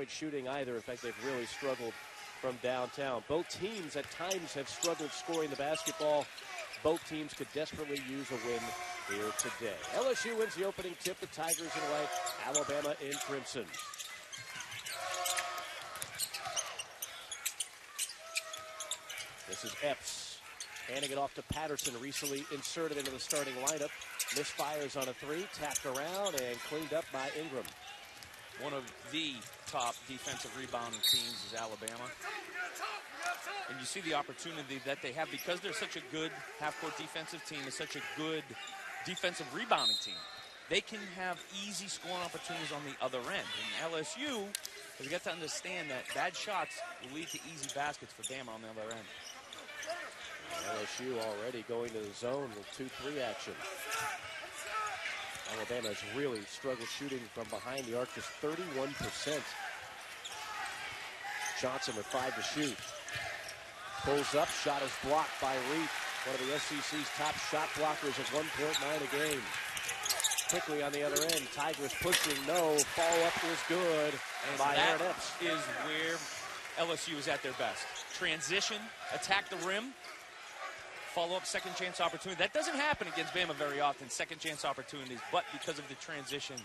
shooting either. In fact, they've really struggled from downtown. Both teams at times have struggled scoring the basketball. Both teams could desperately use a win here today. LSU wins the opening tip. The Tigers in white, Alabama in crimson. This is Epps handing it off to Patterson, recently inserted into the starting lineup. Misfires on a three, tapped around and cleaned up by Ingram. One of the top defensive rebounding teams is Alabama. And you see the opportunity that they have because they're such a good half-court defensive team, and such a good defensive rebounding team. They can have easy scoring opportunities on the other end. And LSU has got to understand that bad shots will lead to easy baskets for Bama on the other end. LSU already going to the zone with 2-3 action. Alabama has really struggled shooting from behind the arc, just 31%. Johnson with 5 to shoot. Pulls up, shot is blocked by Reed, one of the SEC's top shot blockers at 1.9 a game. Quickly on the other end, Tigers pushing, no, follow-up is good by Aaron Epps. That is where LSU is at their best. Transition, attack the rim, follow-up second chance opportunity. That doesn't happen against Bama very often, second chance opportunities, but because of the transition,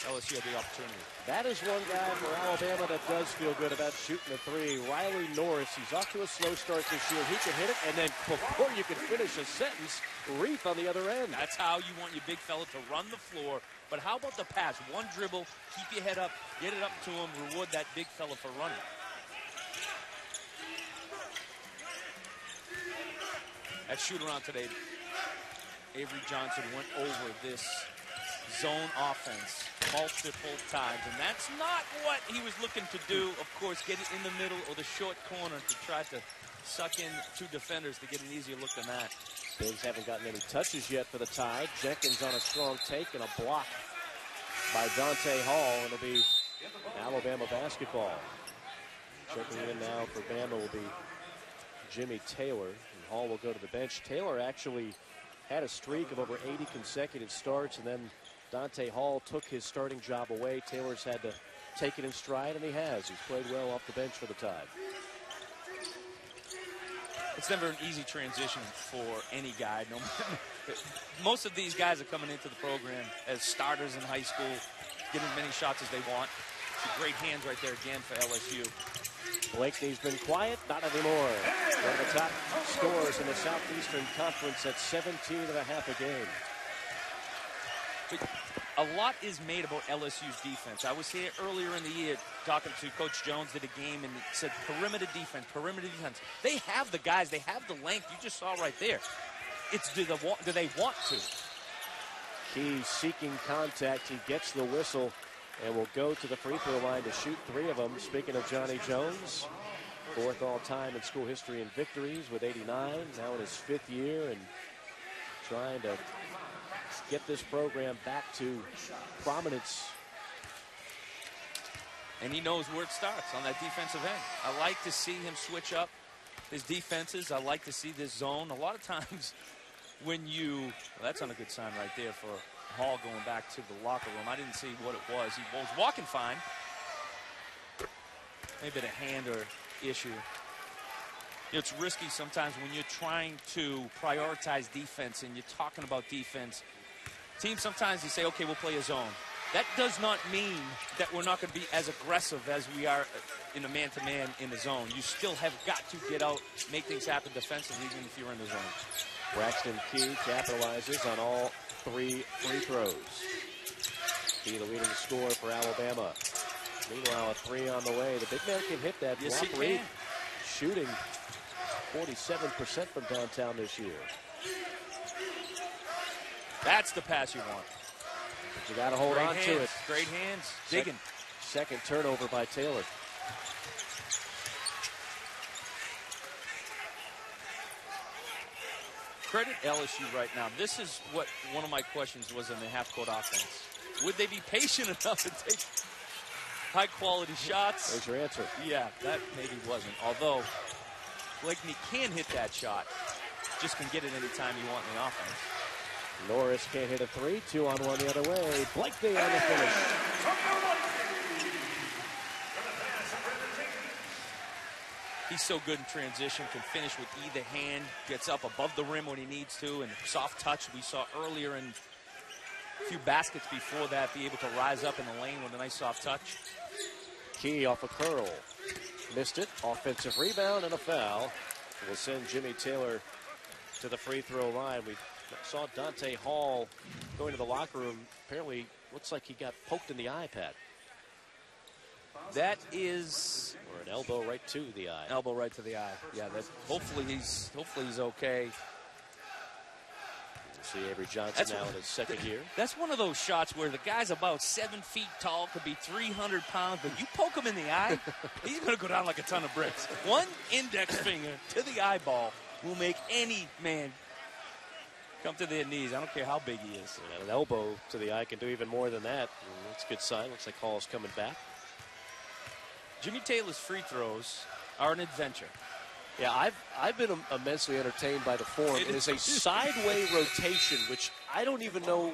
LSU had the opportunity. That is one guy for Alabama that does feel good about shooting a three. Riley Norris, he's off to a slow start this year. He can hit it, and then before you can finish a sentence, Reef on the other end. That's how you want your big fella to run the floor. But how about the pass? One dribble, keep your head up, get it up to him, reward that big fella for running. At shoot-around today, Avery Johnson went over this zone offense multiple times, and that's not what he was looking to do. Of course, get it in the middle or the short corner to try to suck in two defenders to get an easier look than that. Bigs haven't gotten any touches yet for the Tide. Jenkins on a strong take and a block by Dante Hall, and it'll be Alabama basketball. Checking in now for Bama will be Jimmy Taylor, and Hall will go to the bench. Taylor actually had a streak of over 80 consecutive starts, and then Dante Hall took his starting job away. Taylor's had to take it in stride, and he has. He's played well off the bench for the Tide. It's never an easy transition for any guy. No, most of these guys are coming into the program as starters in high school, getting as many shots as they want. It's great hands right there again for LSU. Blakeney's been quiet, not anymore. One of the top scorers in the Southeastern Conference at 17 and a half a game. But a lot is made about LSU's defense. I was here earlier in the year talking to Coach Jones, did a game, and said perimeter defense, perimeter defense. They have the guys, they have the length. You just saw right there. It's do they want to? He's seeking contact. He gets the whistle and will go to the free throw line to shoot 3 of them. Speaking of Johnny Jones, 4th all-time in school history in victories with 89, now in his 5th year, and trying to get this program back to prominence. And he knows where it starts, on that defensive end. I like to see him switch up his defenses. I like to see this zone. A lot of times when well, that's on a good sign right there for Hall going back to the locker room. I didn't see what it was. He was walking fine. Maybe a hand or issue. It's risky sometimes when you're trying to prioritize defense and you're talking about defense. Teams sometimes they say, okay, we'll play a zone. That does not mean that we're not going to be as aggressive as we are in a man-to-man in the zone. You still have got to get out, make things happen defensively, even if you're in the zone. Braxton Key capitalizes on all 3 free throws. Key the leading scorer for Alabama. Meanwhile, a 3 on the way. The big man can hit that. Yes, he Reed can. Shooting 47% from downtown this year. That's the pass you want. But you got to hold on to it. Great hands. Digging. Second turnover by Taylor. Credit LSU right now. This is what one of my questions was in the half-court offense. Would they be patient enough to take high-quality shots? There's your answer. Yeah, that maybe wasn't. Although Blakeney can hit that shot. Just can get it anytime you want in the offense. Norris can't hit a 3. 2-on-1 the other way. Blakeney on the finish. He's so good in transition, can finish with either hand, gets up above the rim when he needs to, and soft touch we saw earlier in a few baskets before that, be able to rise up in the lane with a nice soft touch. Key off a curl. Missed it. Offensive rebound and a foul. Will send Jimmy Taylor to the free throw line. We saw Dante Hall going to the locker room. Apparently, looks like he got poked in the eye, Pat. That is... Or an elbow right to the eye. Elbow right to the eye. Yeah, that, hopefully he's okay. See Avery Johnson now in his second year. That's one of those shots where the guy's about 7 feet tall, could be 300 pounds, but you poke him in the eye, he's going to go down like a ton of bricks. One index finger to the eyeball will make any man come to their knees. I don't care how big he is. And an elbow to the eye can do even more than that. That's a good sign. Looks like Hall's coming back. Jimmy Taylor's free throws are an adventure. Yeah, I've been immensely entertained by the form. It is a sideway rotation, which I don't even know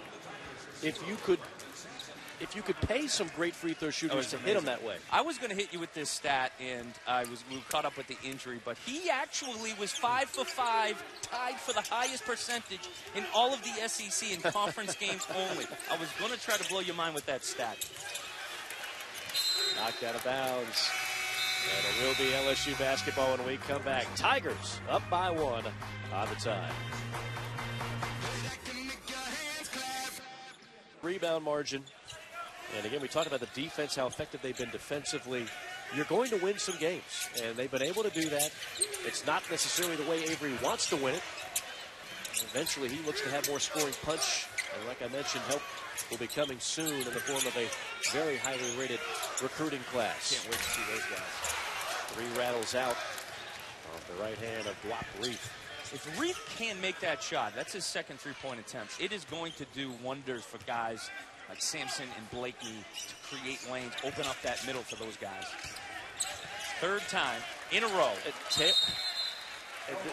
if you could pay some great free throw shooters to hit them that way. I was going to hit you with this stat, and we were caught up with the injury, but he actually was 5 for 5, tied for the highest percentage in all of the SEC in conference games only. I was going to try to blow your mind with that stat. Knocked out of bounds. And it will be LSU basketball when we come back. Tigers up by 1 on the time. Rebound margin. And again, we talked about the defense, how effective they've been defensively. You're going to win some games, and they've been able to do that. It's not necessarily the way Avery wants to win it. Eventually, he looks to have more scoring punch. And like I mentioned, help will be coming soon in the form of a very highly rated recruiting class. Can't wait to see those guys. 3 rattles out off the right hand of Guap Reef. If Reef can make that shot, that's his second three-point attempt, it is going to do wonders for guys like Sampson and Blakeney to create lanes, open up that middle for those guys. Third time in a row.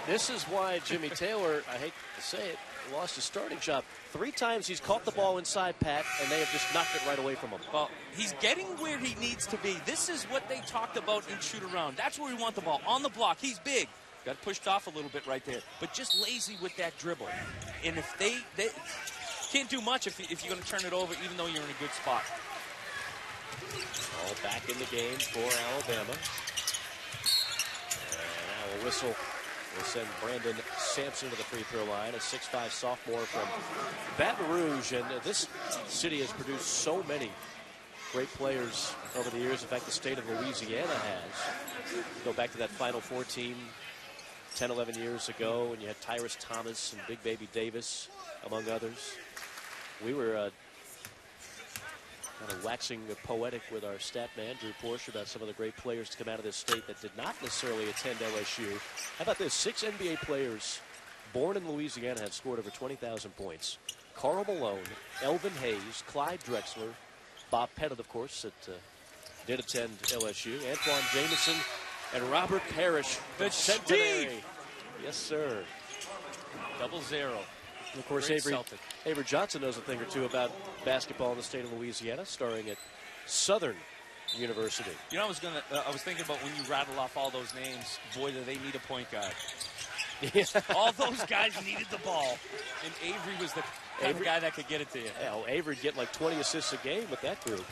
This is why Jimmy Taylor, I hate to say it, lost his starting job. 3 times he's caught the ball inside, Pat, and they have just knocked it right away from him. Well, he's getting where he needs to be. This is what they talked about in shoot-around. That's where we want the ball. On the block, he's big. Got pushed off a little bit right there, but just lazy with that dribble. And if they can't do much if you're going to turn it over, even though you're in a good spot. All back in the game for Alabama. And now a whistle will send Brandon Sampson to the free throw line, a 6'5" sophomore from Baton Rouge. And this city has produced so many great players over the years. In fact, the state of Louisiana has. Go back to that Final Four team 10, 11 years ago, and you had Tyrus Thomas and Big Baby Davis, among others. We were kind of waxing poetic with our stat man, Drew Porsche, about some of the great players to come out of this state that did not necessarily attend LSU. How about this? 6 NBA players born in Louisiana have scored over 20,000 points. Karl Malone, Elvin Hayes, Clyde Drexler, Bob Pettit, of course, that did attend LSU, Antoine Jameson, and Robert Parrish, the centenary. Yes, sir. 0-0. And of course, Avery Johnson knows a thing or two about basketball in the state of Louisiana, starring at Southern University. You know, I was thinking about when you rattle off all those names, boy, do they need a point guard. Yeah. All those guys needed the ball, and Avery was the kind of guy that could get it to you. Hell, Avery'd get like 20 assists a game with that group.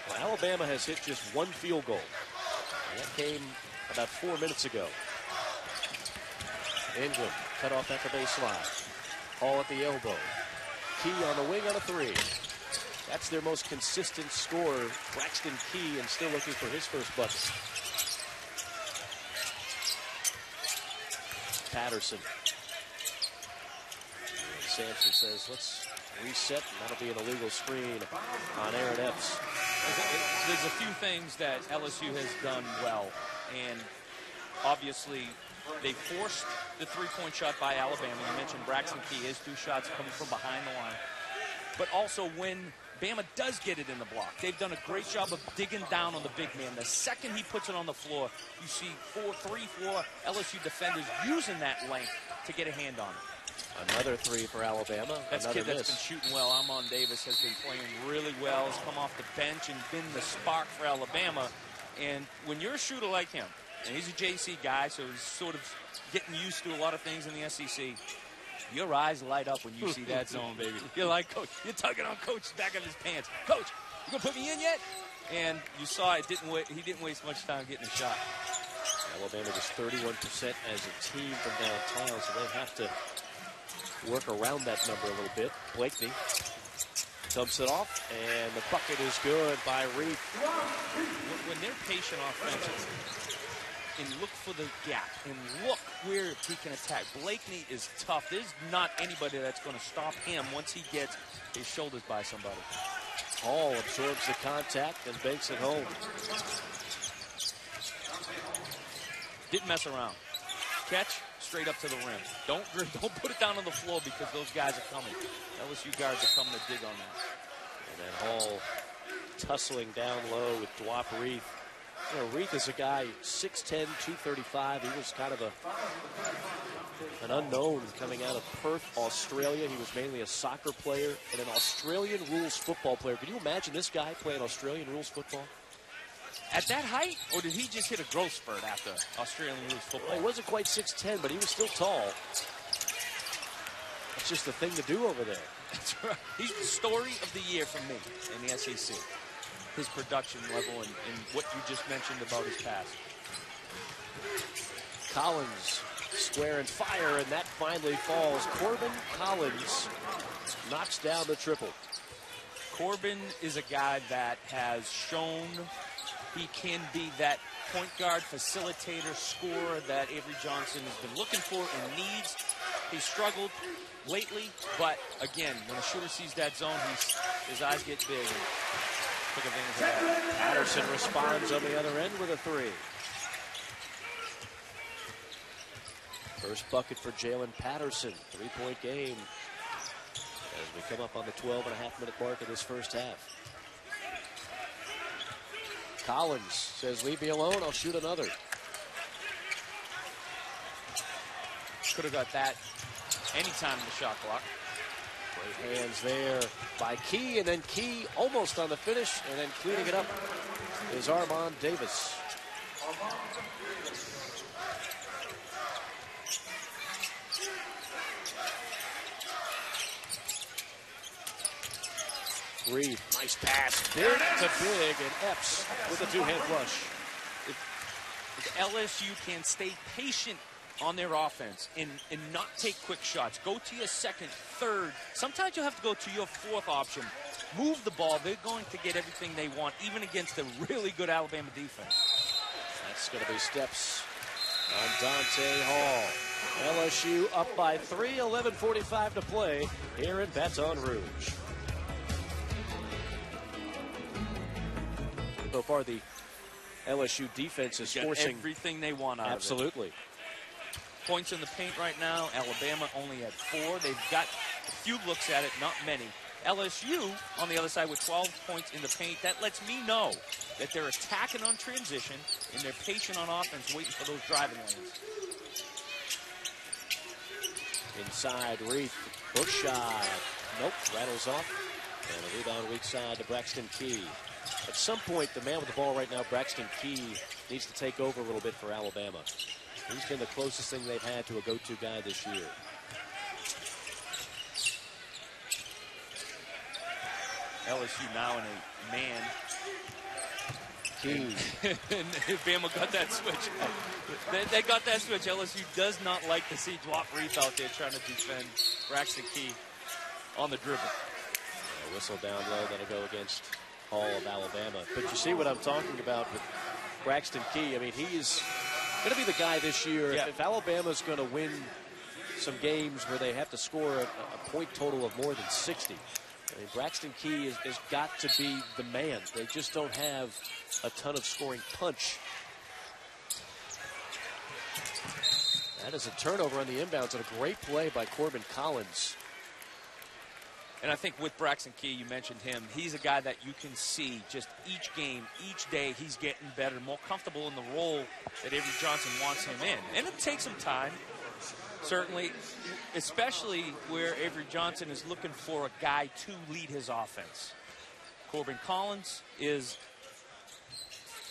Well, Alabama has hit just 1 field goal. And that came about 4 minutes ago. Ingram cut off at the baseline. Hall at the elbow. Key on the wing on a 3. That's their most consistent scorer, Braxton Key, and still looking for his first bucket. Patterson. Sampson says, let's reset, and that'll be an illegal screen on Aaron Epps. There's a few things that LSU has done well, and obviously they forced the 3-point shot by Alabama. You mentioned Braxton Key, his 2 shots coming from behind the line. But also when Bama does get it in the block, they've done a great job of digging down on the big man. The second he puts it on the floor, you see 3, 4 LSU defenders using that length to get a hand on it. Another 3 for Alabama. That's another kid that's been shooting well. Amon Davis has been playing really well. Has come off the bench and been the spark for Alabama. And when you're a shooter like him, and he's a JC guy, so he's sort of getting used to a lot of things in the SEC, your eyes light up when you see that zone, baby. You're like, Coach, you're tugging on Coach's back of his pants. Coach, you going to put me in yet? And you saw he didn't waste much time getting a shot. Alabama was 31% as a team from downtown, so they have to work around that number a little bit. Blakeney dumps it off, and the bucket is good by Reed. When they're patient offensively and look for the gap and look where he can attack, Blakeney is tough. There's not anybody that's going to stop him once he gets his shoulders by somebody. Hall absorbs the contact and banks it home. Didn't mess around. Catch straight up to the rim. Don't put it down on the floor because those guys are coming. LSU guards are coming to dig on that. And then Hall tussling down low with Dwap Reith. You know, Reith is a guy 6'10", 235. He was kind of an unknown coming out of Perth, Australia. He was mainly a soccer player and an Australian rules football player. Can you imagine this guy playing Australian rules football? At that height, or did he just hit a growth spurt after Australian rules football? Well, he wasn't quite 6'10", but he was still tall. That's just the thing to do over there. That's right. He's the story of the year for me in the SEC. His production level and what you just mentioned about his pass. Collins square and fire, and that finally falls. Corban Collins knocks down the triple. Corban is a guy that has shown he can be that point guard, facilitator, scorer that Avery Johnson has been looking for and needs. He's struggled lately, but again, when a shooter sees that zone, his eyes get big and took advantage of that. Patterson responds on the other end with a three. First bucket for Jalen Patterson, 3-point game as we come up on the 12.5-minute mark of this first half. Collins says, leave me alone, I'll shoot another. Could have got that anytime in the shot clock. Great hands there by Key, and then Key almost on the finish, and then cleaning it up is Armand Davis. Reed, nice pass, big to big, and Epps with a two-hand flush. If LSU can stay patient on their offense and not take quick shots, go to your second, third, sometimes you'll have to go to your fourth option. Move the ball, they're going to get everything they want, even against a really good Alabama defense. That's going to be steps on Dante Hall. LSU up by 3, 11:45 to play here in Baton Rouge. So far, the LSU defense is forcing everything they want out absolutely. of it. Points in the paint right now. Alabama only had 4. They've got a few looks at it, not many. LSU on the other side with 12 points in the paint. That lets me know that they're attacking on transition and they're patient on offense, waiting for those driving lanes. Inside, Reith, hook shot. Nope, rattles off. And a rebound weak side to Braxton Key. At some point, the man with the ball right now, Braxton Key, needs to take over a little bit for Alabama. He's been the closest thing they've had to a go-to guy this year. LSU now in a man. Key. And Bama got that switch. They got that switch. LSU does not like to see Dwap Reith out there trying to defend Braxton Key on the dribble. A whistle down low that'll go against Hall of Alabama. But you see what I'm talking about with Braxton Key. I mean, he's going to be the guy this year. Yeah. If Alabama's going to win some games where they have to score a point total of more than 60, I mean, Braxton Key has got to be the man. They just don't have a ton of scoring punch. That is a turnover on the inbounds and a great play by Corban Collins. And I think with Braxton Key, you mentioned him, he's a guy that you can see just each game, each day, he's getting better, more comfortable in the role that Avery Johnson wants him in. And it takes some time, certainly, especially where Avery Johnson is looking for a guy to lead his offense. Corban Collins is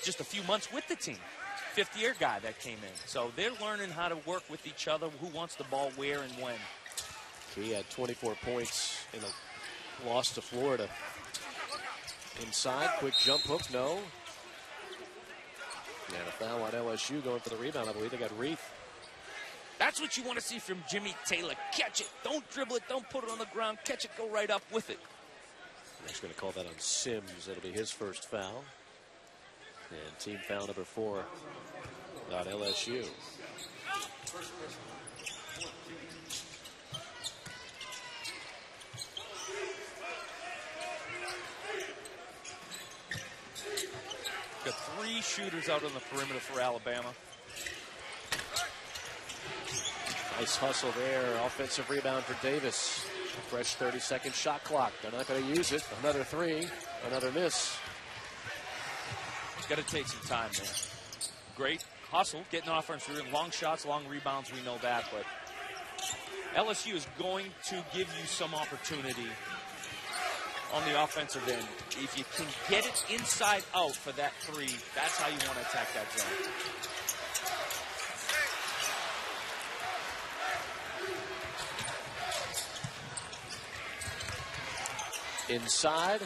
just a few months with the team. Fifth-year guy that came in. So they're learning how to work with each other, who wants the ball where and when. He had 24 points in a loss to Florida. Inside, quick jump hook, no. And a foul on LSU going for the rebound. I believe they got Reith. That's what you want to see from Jimmy Taylor. Catch it. Don't dribble it. Don't put it on the ground. Catch it. Go right up with it. He's going to call that on Sims. That'll be his first foul. And team foul number 4 on LSU. Got 3 shooters out on the perimeter for Alabama. Nice hustle there. Offensive rebound for Davis. Fresh 30-second shot clock. They're not going to use it. Another 3. Another miss. Got to take some time there. Great hustle, getting offense, long shots, long rebounds, we know that, but LSU is going to give you some opportunity on the offensive end. If you can get it inside out for that 3, that's how you want to attack that zone. Inside.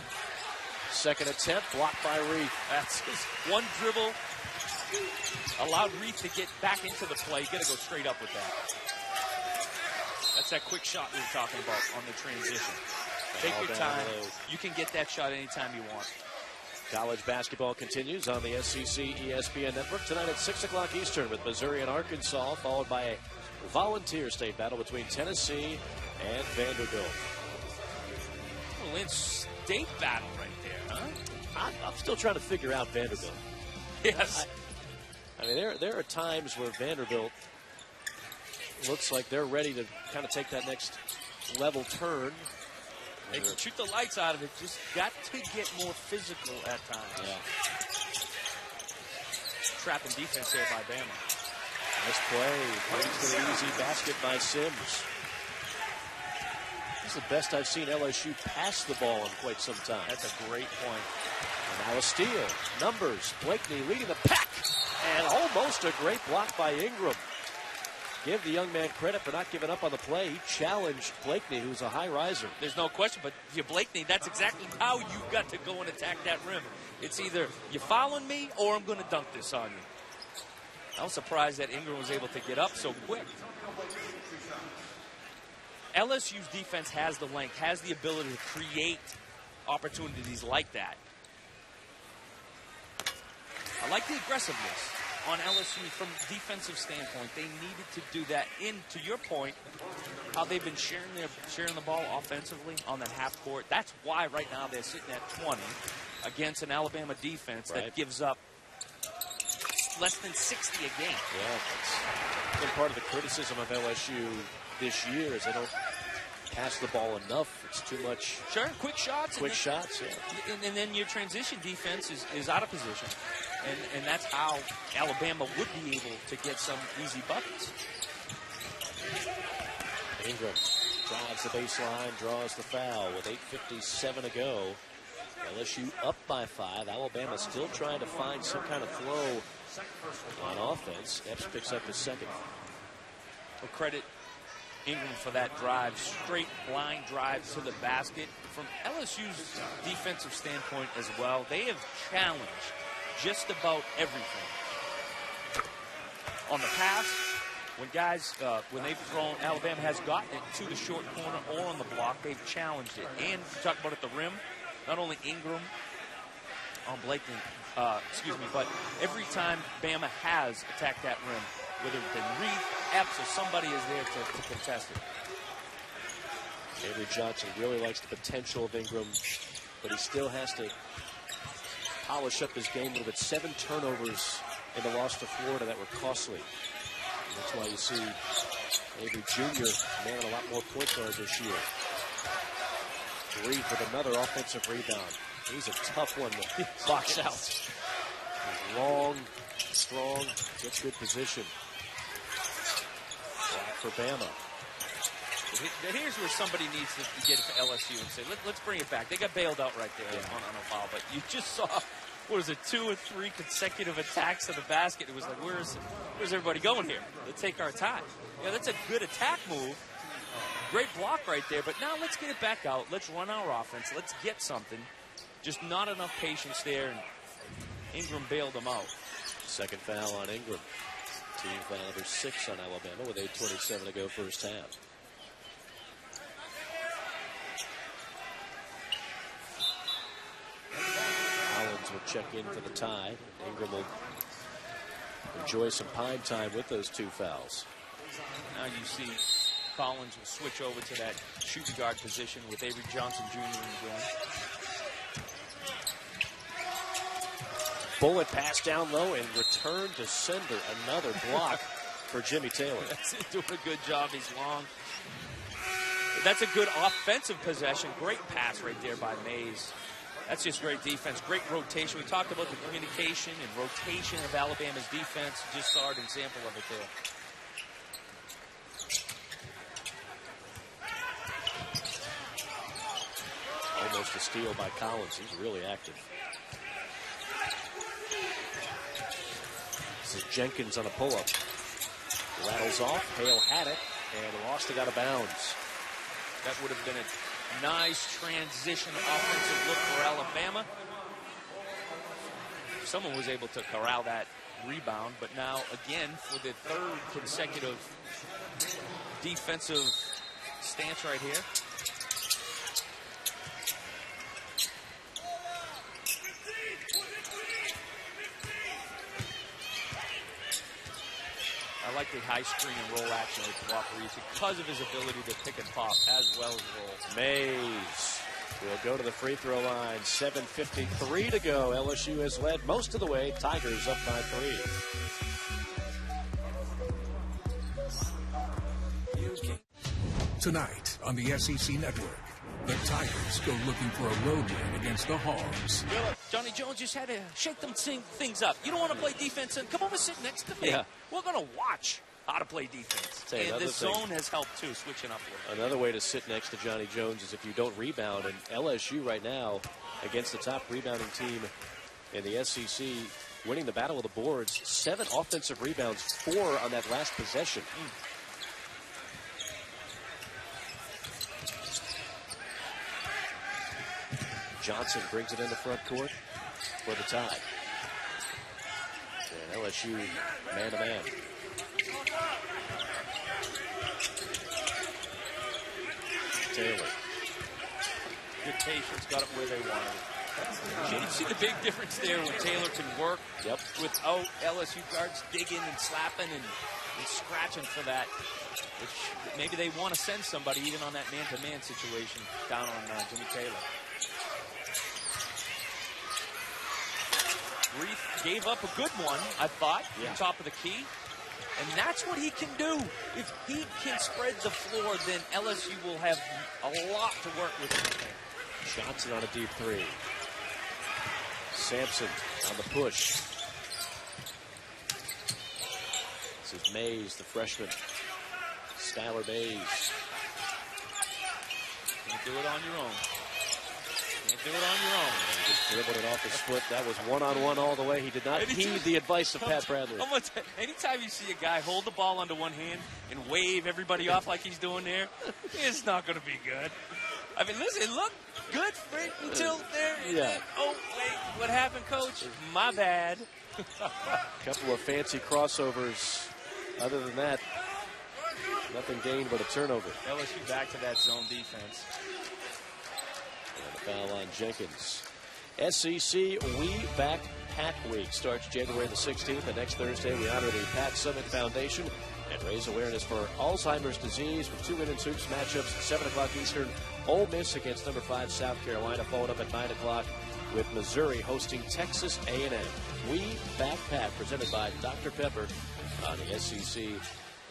Second attempt, blocked by Reith. That's just one dribble. Allowed Reith to get back into the play. You got to go straight up with that. That's that quick shot we were talking about on the transition. Take your time. You can get that shot anytime you want. College basketball continues on the SEC ESPN network tonight at 6 o'clock Eastern with Missouri and Arkansas, followed by a volunteer state battle between Tennessee and Vanderbilt. Lynch State battle right there, huh? I'm still trying to figure out Vanderbilt. Yes. I mean, there are times where Vanderbilt looks like they're ready to kind of take that next level turn. They can shoot the lights out of it. Just got to get more physical at times. Yeah. Trapping defense there by Bama. Nice play. Brings to the easy basket by Sims. This is the best I've seen LSU pass the ball in quite some time. That's a great point. And now a steal. Numbers. Blakeney leading the pack. And almost a great block by Ingram. Give the young man credit for not giving up on the play. He challenged Blakeney, who's a high riser. There's no question, but if you're Blakeney, that's exactly how you've got to go and attack that rim. It's either you're fouling me or I'm going to dunk this on you. I was surprised that Ingram was able to get up so quick. LSU's defense has the length, has the ability to create opportunities like that. I like the aggressiveness on LSU from a defensive standpoint. They needed to do that. To your point, how they've been sharing the ball offensively on that half court. That's why right now they're sitting at 20 against an Alabama defense that gives up less than 60 a game. Yeah, that's been part of the criticism of LSU this year is they don't pass the ball enough. It's too much. Sure, quick shots. Quick shots, yeah. And then your transition defense is out of position. And that's how Alabama would be able to get some easy buckets. Ingram drives the baseline, draws the foul with 8:57 to go. LSU up by 5. Alabama still trying to find some kind of flow on offense. Epps picks up his second. Well, credit Ingram for that drive, straight line drive to the basket. From LSU's defensive standpoint as well, they have challenged just about everything. On the pass, when guys, when they've thrown, Alabama has gotten it to the short corner or on the block, they've challenged it. And you talk about at the rim, not only Ingram on Blakeney, but every time Bama has attacked that rim, whether it's been Reith, Epps, or somebody is there to contest it. Avery Johnson really likes the potential of Ingram, but he still has to polish up his game a little bit. 7 turnovers in the loss to Florida that were costly. And that's why you see Avery Jr. manning a lot more point guard this year. Reith with another offensive rebound. He's a tough one to box out. He's long, strong, gets good position. Back for Bama. Here's where somebody needs to get it to LSU and say, let's bring it back. They got bailed out right there on a foul, but you just saw what is it, 2 or 3 consecutive attacks to the basket. It was like, where's everybody going here? Let's take our time. Yeah, that's a good attack move. Great block right there, but now let's get it back out. Let's run our offense. Let's get something. Just not enough patience there, and Ingram bailed them out. Second foul on Ingram. Team foul number 6 on Alabama with 8:27 to go first half. Collins will check in for the tie. Ingram will enjoy some pine time with those 2 fouls. Now you see Collins will switch over to that shooting guard position with Avery Johnson Jr. in the game. Bullet pass down low and return to sender. Another block for Jimmy Taylor. That's doing a good job. He's long. That's a good offensive possession. Great pass right there by Mays. That's just great defense. Great rotation. We talked about the communication and rotation of Alabama's defense. Just saw an example of it there. Almost a steal by Collins. He's really active. This is Jenkins on a pull-up. Rattles off. Hale had it and lost it out of bounds. That would have been a nice transition offensive look for Alabama. Someone was able to corral that rebound, but now again for the 3rd consecutive defensive stance right here. I like the high screen and roll action with Walker Reese because of his ability to pick and pop as well as roll. Mays will go to the free throw line. 7:53 to go. LSU has led most of the way. Tigers up by 3. Tonight on the SEC Network, the Tigers go looking for a road win against the Hogs. Johnny Jones just had to shake them things up. You don't want to play defense, and come over and sit next to me. Yeah. We're going to watch how to play defense. And the zone has helped, too, switching up a little. Another way to sit next to Johnny Jones is if you don't rebound. And LSU right now, against the top rebounding team in the SEC, winning the battle of the boards, 7 offensive rebounds, 4 on that last possession. Johnson brings it into front court for the tie. And LSU man-to-man. Taylor. Good patience, got it where they wanted it. You see the big difference there when Taylor can work without LSU guards digging and slapping and scratching for that. Which maybe they want to send somebody even on that man-to-man situation down on Jimmy Taylor. Reef gave up a good one, I thought, on top of the key. And that's what he can do. If he can spread the floor, then LSU will have a lot to work with. Johnson on a deep 3. Sampson on the push. This is Mays, the freshman. Skylar Mays. Can't do it on your own. Can't do it on your own. Just dribbled it off his foot. That was one-on-one all the way. He did not heed the advice of Pat Bradley. Anytime you see a guy hold the ball under one hand and wave everybody off like he's doing there, it's not going to be good. I mean, listen, it looked good for it until there. Then, oh, wait, what happened, Coach? My bad. Couple of fancy crossovers. Other than that, nothing gained but a turnover. LSU back to that zone defense. And a foul on Jenkins. SEC We Back Pat Week starts January the 16th. And next Thursday, we honor the Pat Summit Foundation and raise awareness for Alzheimer's disease with 2 Women's Hoops matchups, 7 o'clock Eastern. Ole Miss against number 5 South Carolina, followed up at 9 o'clock with Missouri hosting Texas A&M. We Back Pat, presented by Dr. Pepper on the SEC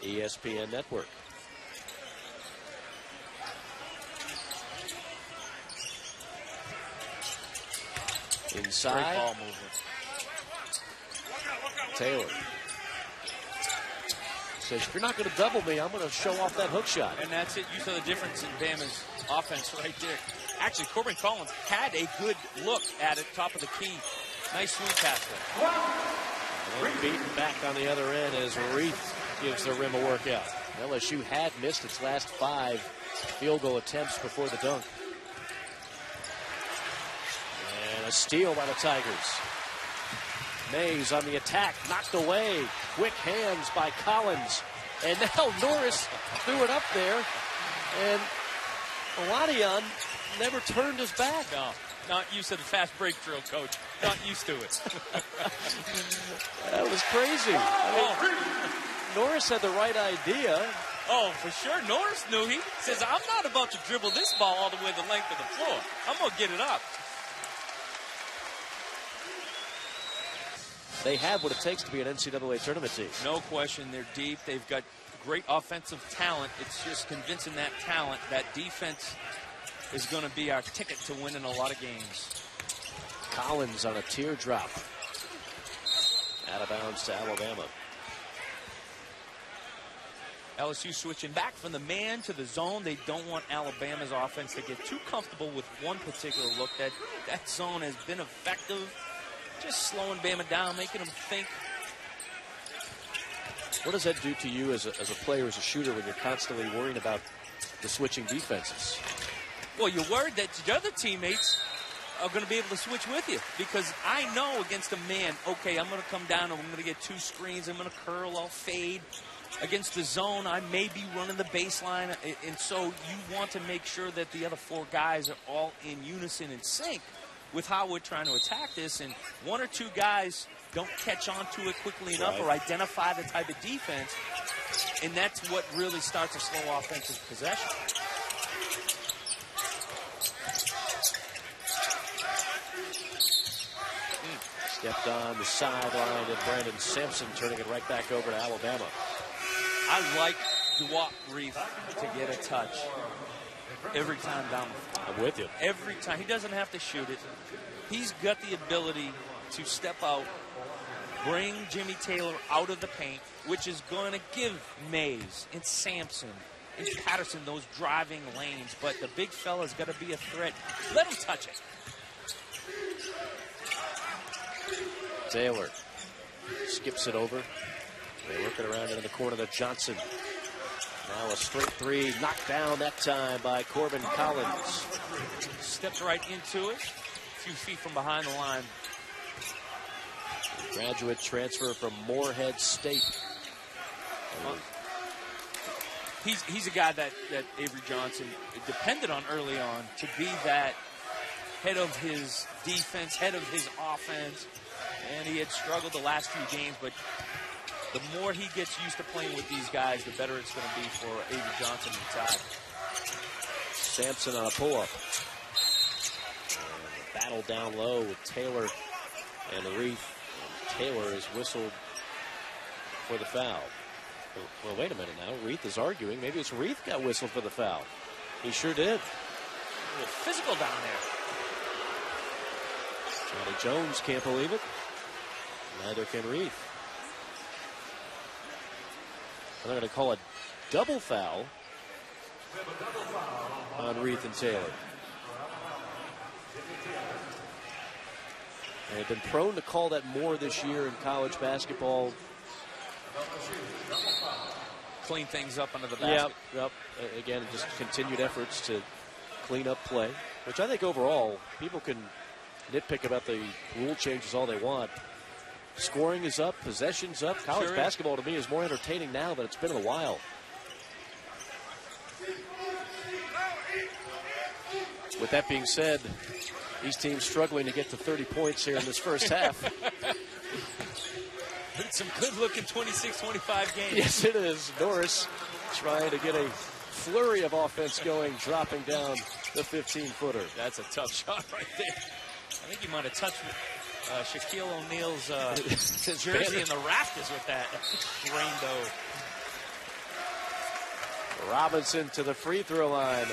ESPN Network. Inside. Great ball movement. Taylor says, if you're not going to double me, I'm going to show off that hook shot. And that's it. You saw the difference in Bama's offense right there. Actually, Corban Collins had a good look at it, top of the key. Nice swing pass there. And beaten back on the other end as Reith gives the rim a workout. LSU had missed its last 5 field goal attempts before the dunk. And a steal by the Tigers. Mays on the attack, knocked away. Quick hands by Collins. And now Norris threw it up there. And Oladian never turned his back. No, not used to the fast break drill, Coach. Not used to it. That was crazy. Norris had the right idea. Oh, for sure. Norris knew. He says, I'm not about to dribble this ball all the way the length of the floor. I'm going to get it up. They have what it takes to be an NCAA tournament team. No question. They're deep. They've got great offensive talent. It's just convincing that talent. That defense is going to be our ticket to winning a lot of games. Collins on a teardrop. Out of bounds to Alabama. LSU switching back from the man to the zone. They don't want Alabama's offense to get too comfortable with one particular look. That zone has been effective. Just slowing Bama down, making them think. What does that do to you as a player, as a shooter, when you're constantly worrying about the switching defenses? Well, you're worried that your other teammates are going to be able to switch with you, because I know against a man, okay, I'm going to come down and I'm going to get 2 screens. I'm going to curl, I'll fade. Against the zone, I may be running the baseline, and so you want to make sure that the other 4 guys are all in unison and sync with how we're trying to attack this, and 1 or 2 guys don't catch on to it quickly enough or identify the type of defense, and that's what really starts a slow offensive possession. Stepped on the sideline, and Brandon Sampson turning it right back over to Alabama. I like Duwop Reith to get a touch every time down the floor. I'm with you. Every time. He doesn't have to shoot it. He's got the ability to step out, bring Jimmy Taylor out of the paint, which is going to give Mays and Sampson and Patterson those driving lanes. But the big fella's got to be a threat. Let him touch it. Taylor skips it over. They work it around into the corner to Johnson. Now a straight 3, knocked down that time by Corban Collins. Stepped right into it, a few feet from behind the line. Graduate transfer from Morehead State. He's a guy that Avery Johnson depended on early on to be that head of his defense, head of his offense. And he had struggled the last few games, but the more he gets used to playing with these guys, the better it's going to be for Avery Johnson and the Tide. Sampson on a pull-up. Battle down low with Taylor and Reith. And Taylor is whistled for the foul. Well, wait a minute now. Reith is arguing. Maybe it's Reith got whistled for the foul. He sure did. Physical down there. Johnny Jones can't believe it. Neither can Reith. And they're going to call a double foul on Reith and Taylor. And they've been prone to call that more this year in college basketball. Clean things up under the basket. Yep. Again, just continued efforts to clean up play, which I think overall people can nitpick about the rule changes all they want. Scoring is up, possessions up. College basketball to me is more entertaining now than it's been in a while. With that being said, these teams struggling to get to 30 points here in this first half. It's some good-looking 26-25 games. Yes, it is. Norris trying to get a flurry of offense going, dropping down the 15-footer. That's a tough shot right there. I think he might have touched Shaquille O'Neal's jersey in the rafters with that rainbow. Robinson to the free throw line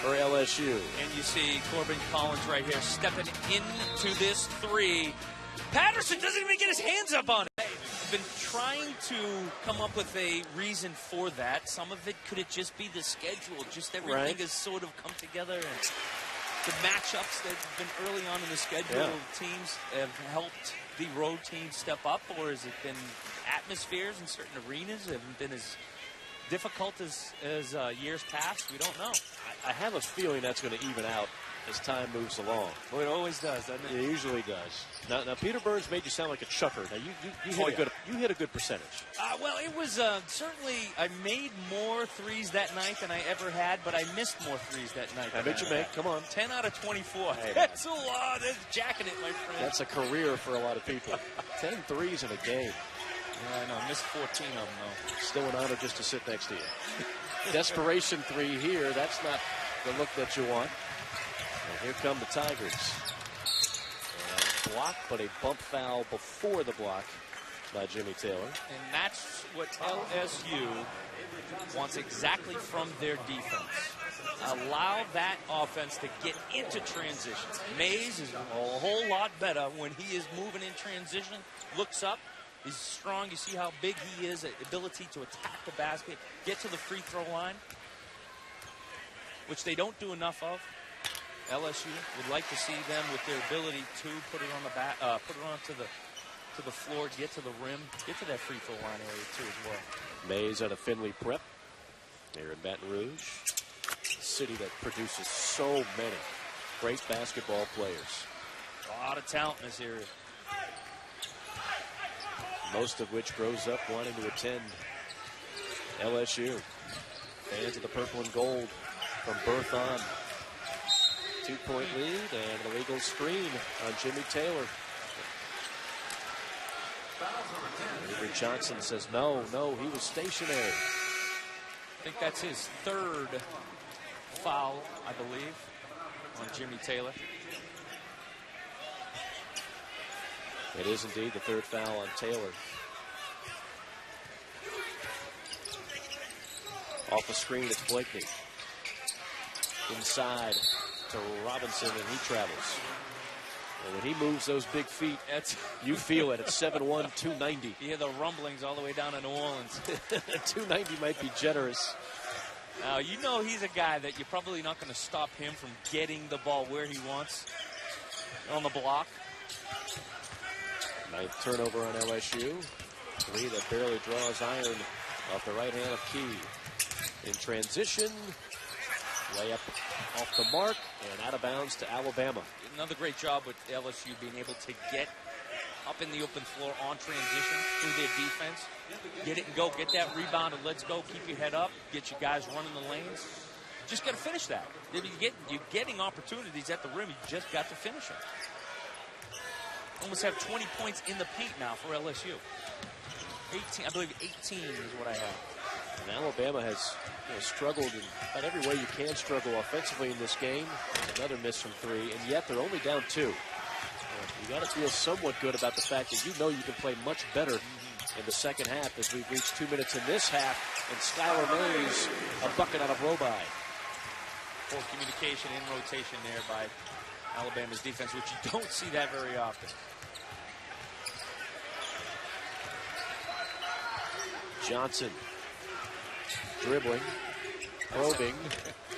for LSU. And you see Corban Collins right here stepping into this 3. Patterson doesn't even get his hands up on it. I've been trying to come up with a reason for that. Some of it could it just be the schedule, just everything has sort of come together. And the matchups that have been early on in the schedule teams have helped the road teams step up, or has it been atmospheres in certain arenas that haven't been as difficult as years past? We don't know. I have a feeling that's going to even out as time moves along. Well, it always does, doesn't it? It usually does. Now Peter Burns made you sound like a chucker. Now you hit a good percentage. Well, it was certainly, I made more threes that night than I ever had, but I missed more threes that night. I bet you make. Come on. 10 out of 24. Hey, that's a lot. That's jacking it, my friend. That's a career for a lot of people. 10 threes in a game. Yeah, I know. I missed 14 of them, though. Still an honor just to sit next to you. Desperation three here. That's not the look that you want. And here come the Tigers. And block, but a bump foul before the block by Jimmy Taylor. And that's what LSU wants exactly from their defense. Allow that offense to get into transition. Mays is a whole lot better when he is moving in transition, looks up. He's strong. You see how big he is, ability to attack the basket, get to the free throw line, which they don't do enough of. LSU would like to see them with their ability to put it on the back, put it onto the floor, get to the rim, get to that free throw line area too as well. Mays out of Finley Prep here in Baton Rouge, a city that produces so many great basketball players. A lot of talent in this area. Most of which grows up wanting to attend LSU. Fans of the purple and gold from birth on. 2-point lead and the legal screen on Jimmy Taylor. Avery Johnson says no, he was stationary. I think that's his third foul, I believe, on Jimmy Taylor. It is indeed the third foul on Taylor. Off the screen, it's Blakeney. Inside to Robinson, and he travels. And when he moves those big feet, you feel it. It's 7'1", 290. You hear the rumblings all the way down to New Orleans. 290 might be generous. Now, you know he's a guy that you're probably not going to stop him from getting the ball where he wants on the block. Ninth turnover on LSU. Three that barely draws iron off the right hand of Key. In transition, layup off the mark and out of bounds to Alabama. Another great job with LSU being able to get up in the open floor on transition through their defense. Get it and go. Get that rebound and let's go. Keep your head up. Get your guys running the lanes. Just got to finish that. You're getting opportunities at the rim. You just got to finish them. Almost have 20 points in the paint now for LSU. 18, I believe 18 is what I have. And Alabama has struggled in about every way you can struggle offensively in this game. Another miss from three, and yet they're only down two. You got to feel somewhat good about the fact that you know you can play much better in the second half as we've reached 2 minutes in this half. And Skylar Mays, a bucket out of Roby. Poor communication in rotation there by Alabama's defense, which you don't see that very often. Johnson dribbling, probing,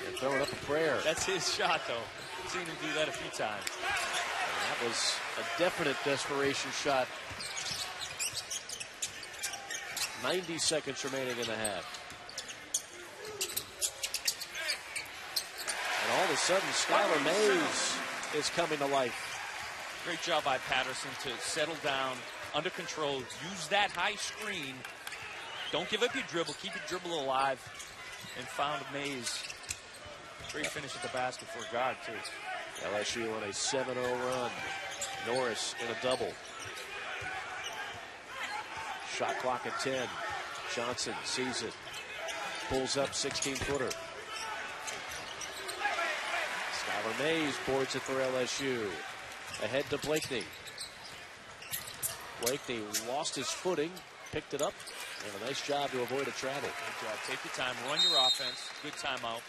and throwing up a prayer. That's his shot, though. I've seen him do that a few times. And that was a definite desperation shot. 90 seconds remaining in the half. And all of a sudden, Skylar Mays is coming to life. Great job by Patterson to settle down, under control, use that high screen. Don't give up your dribble. Keep your dribble alive. And found Mays. Great finish at the basket for a guard, too. LSU on a 7-0 run. Norris in a double. Shot clock at 10. Johnson sees it. Pulls up 16-footer. Skylar Mays boards it for LSU. Ahead to Blakeney. Blakeney lost his footing. Picked it up. And a nice job to avoid a travel. Good job. Take your time. Run your offense. Good timeout.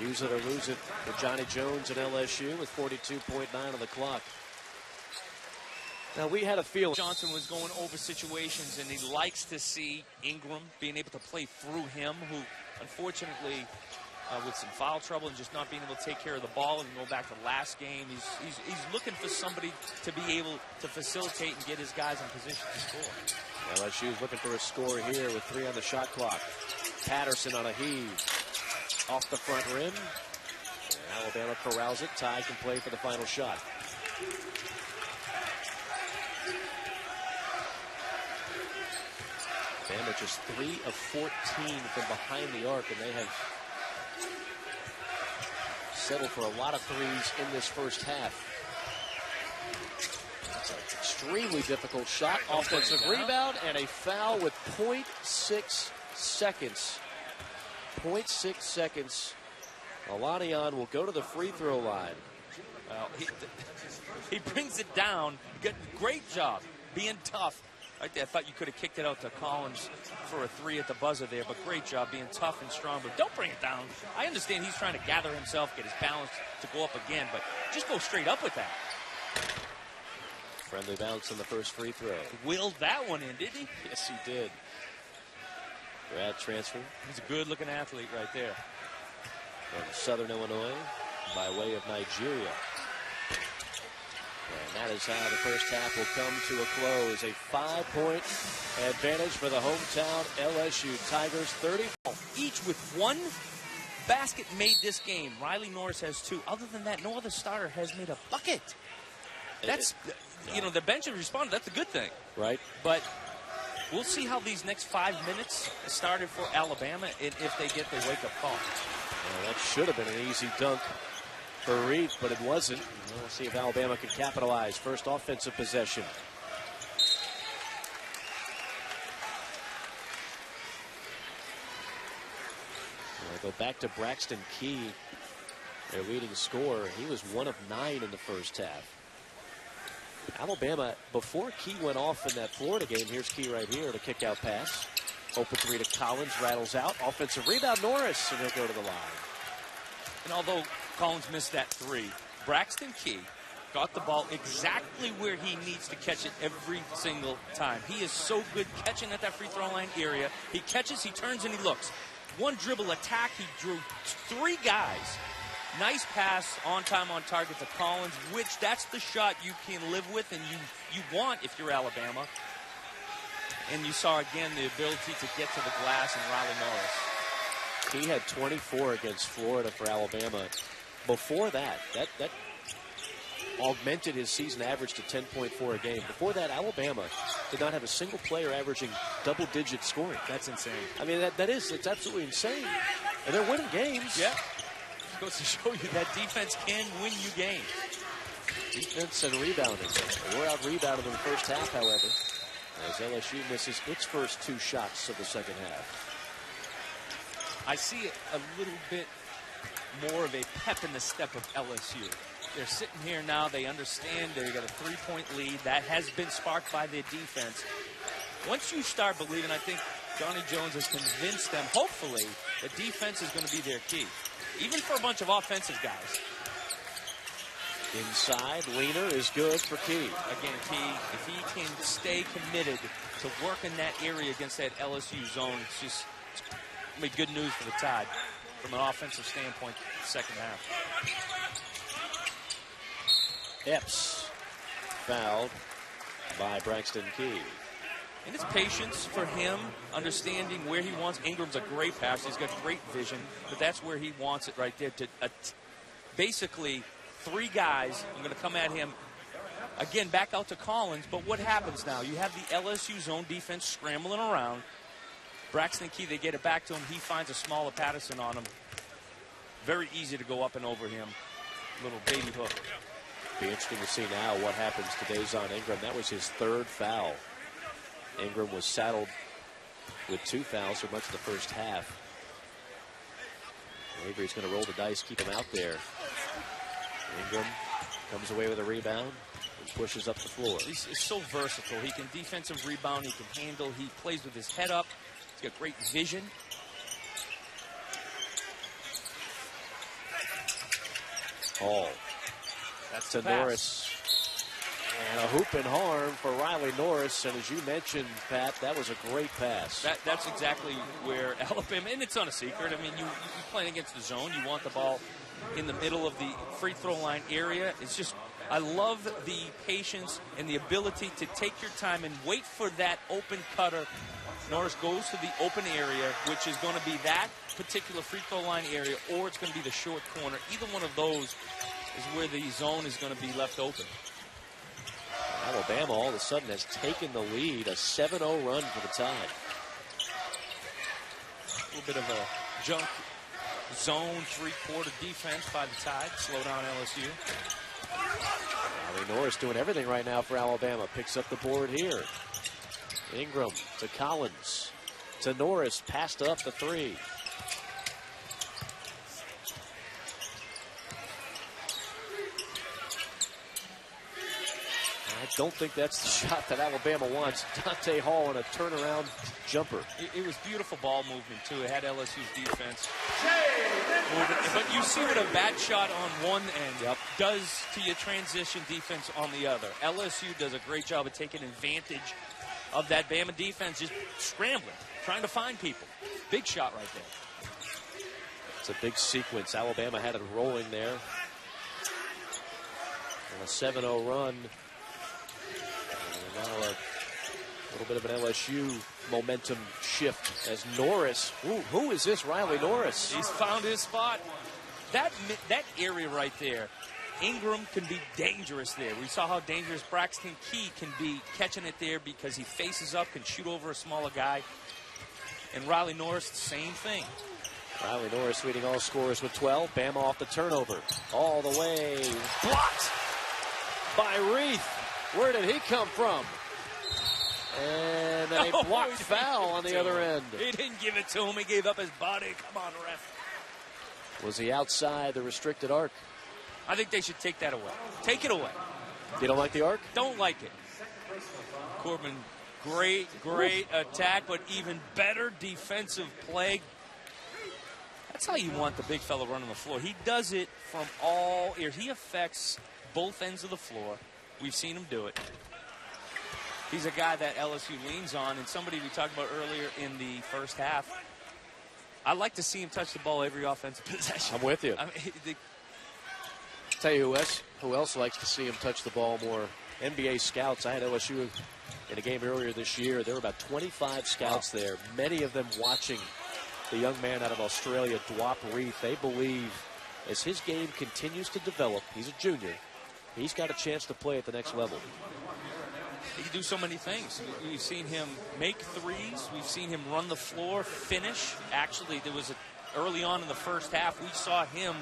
Use it or lose it for Johnny Jones and LSU with 42.9 on the clock. Now, we had a feeling Johnson was going over situations, and he likes to see Ingram being able to play through him, who unfortunately with some foul trouble and just not being able to take care of the ball. And go back to last game, he's looking for somebody to be able to facilitate and get his guys in position to score. LSU is looking for a score here with 3 on the shot clock. Patterson on a heave. Off the front rim. And Alabama corrals it. Ty can play for the final shot. Alabama just 3 of 14 from behind the arc, and they have settled for a lot of threes in this first half. That's an extremely difficult shot. Offensive rebound and a foul with 0.6 seconds. 0.6 seconds. Alanian will go to the free throw line. Well, he brings it down. Good, great job being tough. Right there, I thought you could have kicked it out to Collins for a 3 at the buzzer there, but great job being tough and strong. But don't bring it down. I understand he's trying to gather himself, get his balance to go up again, but just go straight up with that. Friendly bounce on the first free throw. Willed that one in, didn't he? Yes, he did. Grad transfer. He's a good-looking athlete right there. From Southern Illinois by way of Nigeria. And that is how the first half will come to a close. A 5-point advantage for the hometown LSU Tigers. 30. Each with 1 basket made this game. Riley Norris has 2. Other than that, no other starter has made a bucket. That's, you know, the bench has responded. That's a good thing. Right. But we'll see how these next 5 minutes started for Alabama and if they get their wake-up call. Well, that should have been an easy dunk for Reed, but it wasn't. We'll see if Alabama can capitalize. First offensive possession. We'll go back to Braxton Key, their leading scorer. He was 1 of 9 in the first half. Alabama, before Key went off in that Florida game, here's Key right here, the kick-out pass. Open 3 to Collins, rattles out. Offensive rebound, Norris, and he'll go to the line. And although Collins missed that 3, Braxton Key got the ball exactly where he needs to catch it every single time. He is so good catching at that free throw line area. He catches, he turns, and he looks. 1 dribble attack, he drew 3 guys. Nice pass, on time, on target to Collins, which that's the shot you can live with and you want if you're Alabama. And you saw, again, the ability to get to the glass and Riley Norris. He had 24 against Florida for Alabama. Before that augmented his season average to 10.4 a game. Before that, Alabama did not have a single player averaging double-digit scoring. That's insane. I mean, it's absolutely insane. And they're winning games. Yeah. Goes to show you that defense can win you games. Defense and rebounding. We're out rebounded in the first half, however, as LSU misses its first 2 shots of the second half. I see a little bit more of a pep in the step of LSU. They're sitting here now. They understand they got a 3-point lead. That has been sparked by their defense. Once you start believing, I think Johnny Jones has convinced them, hopefully, that defense is going to be their key. Even for a bunch of offensive guys. Inside, Leaner is good for Key. Again, Key, if he can stay committed to work in that area against that LSU zone, it's just made good news for the Tide from an offensive standpoint second half. Epps fouled by Braxton Key. And it's patience for him, understanding where he wants. Ingram's a great passer. He's got great vision, but that's where he wants it right there. Basically, 3 guys are going to come at him. Again, back out to Collins, but what happens now? You have the LSU zone defense scrambling around. Braxton Key, they get it back to him. He finds a smaller Patterson on him. Very easy to go up and over him. Little baby hook. Be interesting to see now what happens to Dazon Ingram. That was his 3rd foul. Ingram was saddled with 2 fouls for much of the first half. Avery's going to roll the dice, keep him out there. Ingram comes away with a rebound and pushes up the floor. He's so versatile. He can defensive rebound. He can handle. He plays with his head up. He's got great vision. Hall. That's to the pass. Norris. And a hoop and harm for Riley Norris. And as you mentioned, Pat, that was a great pass. That's exactly where Alabama, and it's not a secret. I mean, you playing against the zone. You want the ball in the middle of the free throw line area. It's just, I love the patience and the ability to take your time and wait for that open cutter. Norris goes to the open area, which is going to be that particular free throw line area, or it's going to be the short corner. Either one of those is where the zone is going to be left open. Alabama all of a sudden has taken the lead, a 7-0 run for the Tide. A little bit of a junk zone three-quarter defense by the Tide. Slow down LSU. Riley Norris doing everything right now for Alabama. Picks up the board here. Ingram to Collins. To Norris. Passed up the three. I don't think that's the shot that Alabama wants. Dante Hall on a turnaround jumper. It was beautiful ball movement, too. It had LSU's defense moving. But you see what a bad shot on one end does to your transition defense on the other. LSU does a great job of taking advantage of that Bama defense, just scrambling, trying to find people. Big shot right there. It's a big sequence. Alabama had it rolling there. And a 7-0 run. And now a little bit of an LSU momentum shift as Norris. Ooh, who is this Riley Norris? He's found his spot. That area right there, Ingram can be dangerous there. We saw how dangerous Braxton Key can be catching it there because he faces up, can shoot over a smaller guy. And Riley Norris, same thing. Riley Norris leading all scorers with 12. Bama off the turnover. All the way. Blocked by Reith. Where did he come from? And a blocked foul on the other end. He didn't give it to him. He gave up his body. Come on, ref. Was he outside the restricted arc? I think they should take that away. Take it away. You don't like the arc? Don't like it. Corban, great attack, but even better defensive play. That's how you want the big fella running the floor. He does it from all ears. He affects both ends of the floor. We've seen him do it. He's a guy that LSU leans on, and somebody we talked about earlier in the first half. I like to see him touch the ball every offensive possession. I'm with you. I mean, tell you who else likes to see him touch the ball more. NBA scouts. I had LSU in a game earlier this year. There were about 25 scouts there, many of them watching the young man out of Australia, Dwap Reith. They believe as his game continues to develop, he's a junior, he's got a chance to play at the next level. He can do so many things. We've seen him make threes. We've seen him run the floor, finish. Actually, there was early on in the first half, we saw him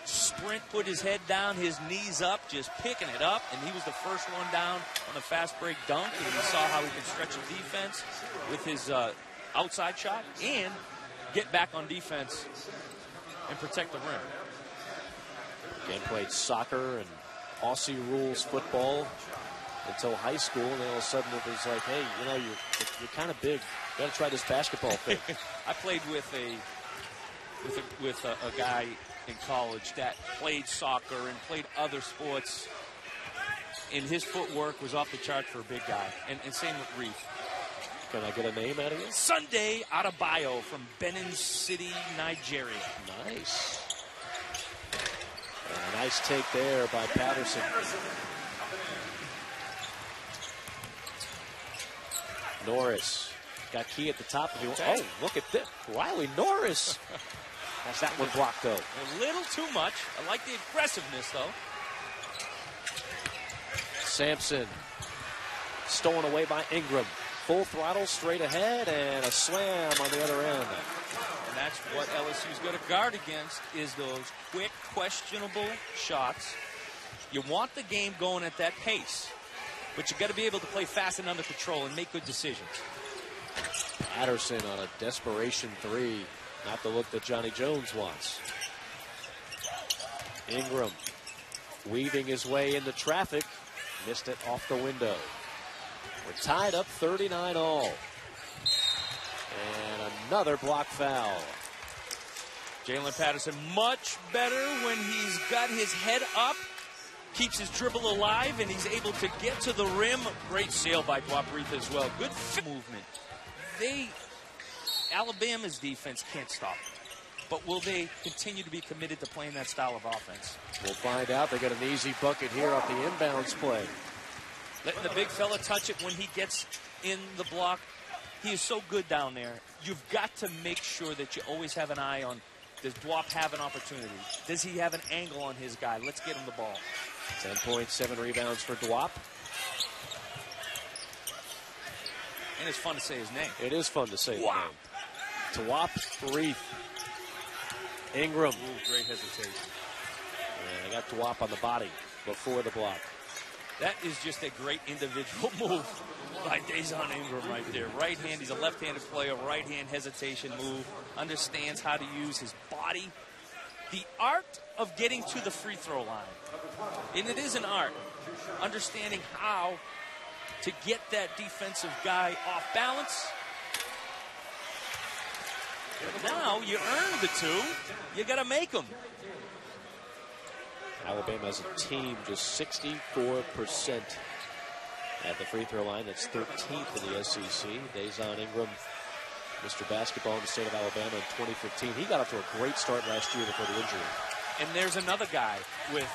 sprint, put his head down, his knees up, just picking it up, and he was the first one down on the fast break dunk, and we saw how he can stretch the defense with his outside shot and get back on defense and protect the rim. Again, played soccer and Aussie rules football until high school, and then all of a sudden it was like, hey, you know, you're kind of big. You got to try this basketball thing. I played with a guy in college that played soccer and played other sports, and his footwork was off the chart for a big guy. And same with Reith. Can I get a name out of you? Sunday Adebayo from Benin City, Nigeria. Nice. And a nice take there by Patterson. Norris got Key at the top of the. Oh, look at this. Riley Norris. Has that one blocked, though. A little too much. I like the aggressiveness, though. Sampson. Stolen away by Ingram. Full throttle straight ahead and a slam on the other end. And that's what LSU's got to guard against is those quick, questionable shots. You want the game going at that pace, but you got to be able to play fast and under control and make good decisions. Patterson on a desperation three. Not the look that Johnny Jones wants. Ingram weaving his way into traffic. Missed it off the window. We're tied up 39 all. And another block foul. Jalen Patterson much better when he's got his head up keeps his dribble alive, and he's able to get to the rim. Great sail by Dwaprith as well. Good movement. Alabama's defense can't stop them. But will they continue to be committed to playing that style of offense? We'll find out. They got an easy bucket here off the inbounds play. Letting the big fella touch it when he gets in the block. He is so good down there. You've got to make sure that you always have an eye on, does Dwap have an opportunity? Does he have an angle on his guy? Let's get him the ball. 10 points, 7 rebounds for Dwap. And it's fun to say his name. It is fun to say his name. Dwaprith. Ingram. Ooh, great hesitation. And I got Dwap on the body before the block. That is just a great individual move by Dazon Ingram right there. Right hand, he's a left-handed player, right hand hesitation move, understands how to use his body. The art of getting to the free throw line, and it is an art, understanding how to get that defensive guy off balance. But now you earn the two, you got to make them. Alabama as a team just 64% at the free throw line. That's 13th in the SEC. Dazon Ingram, Mr. Basketball in the state of Alabama in 2015. He got off to a great start last year before the injury. And there's another guy with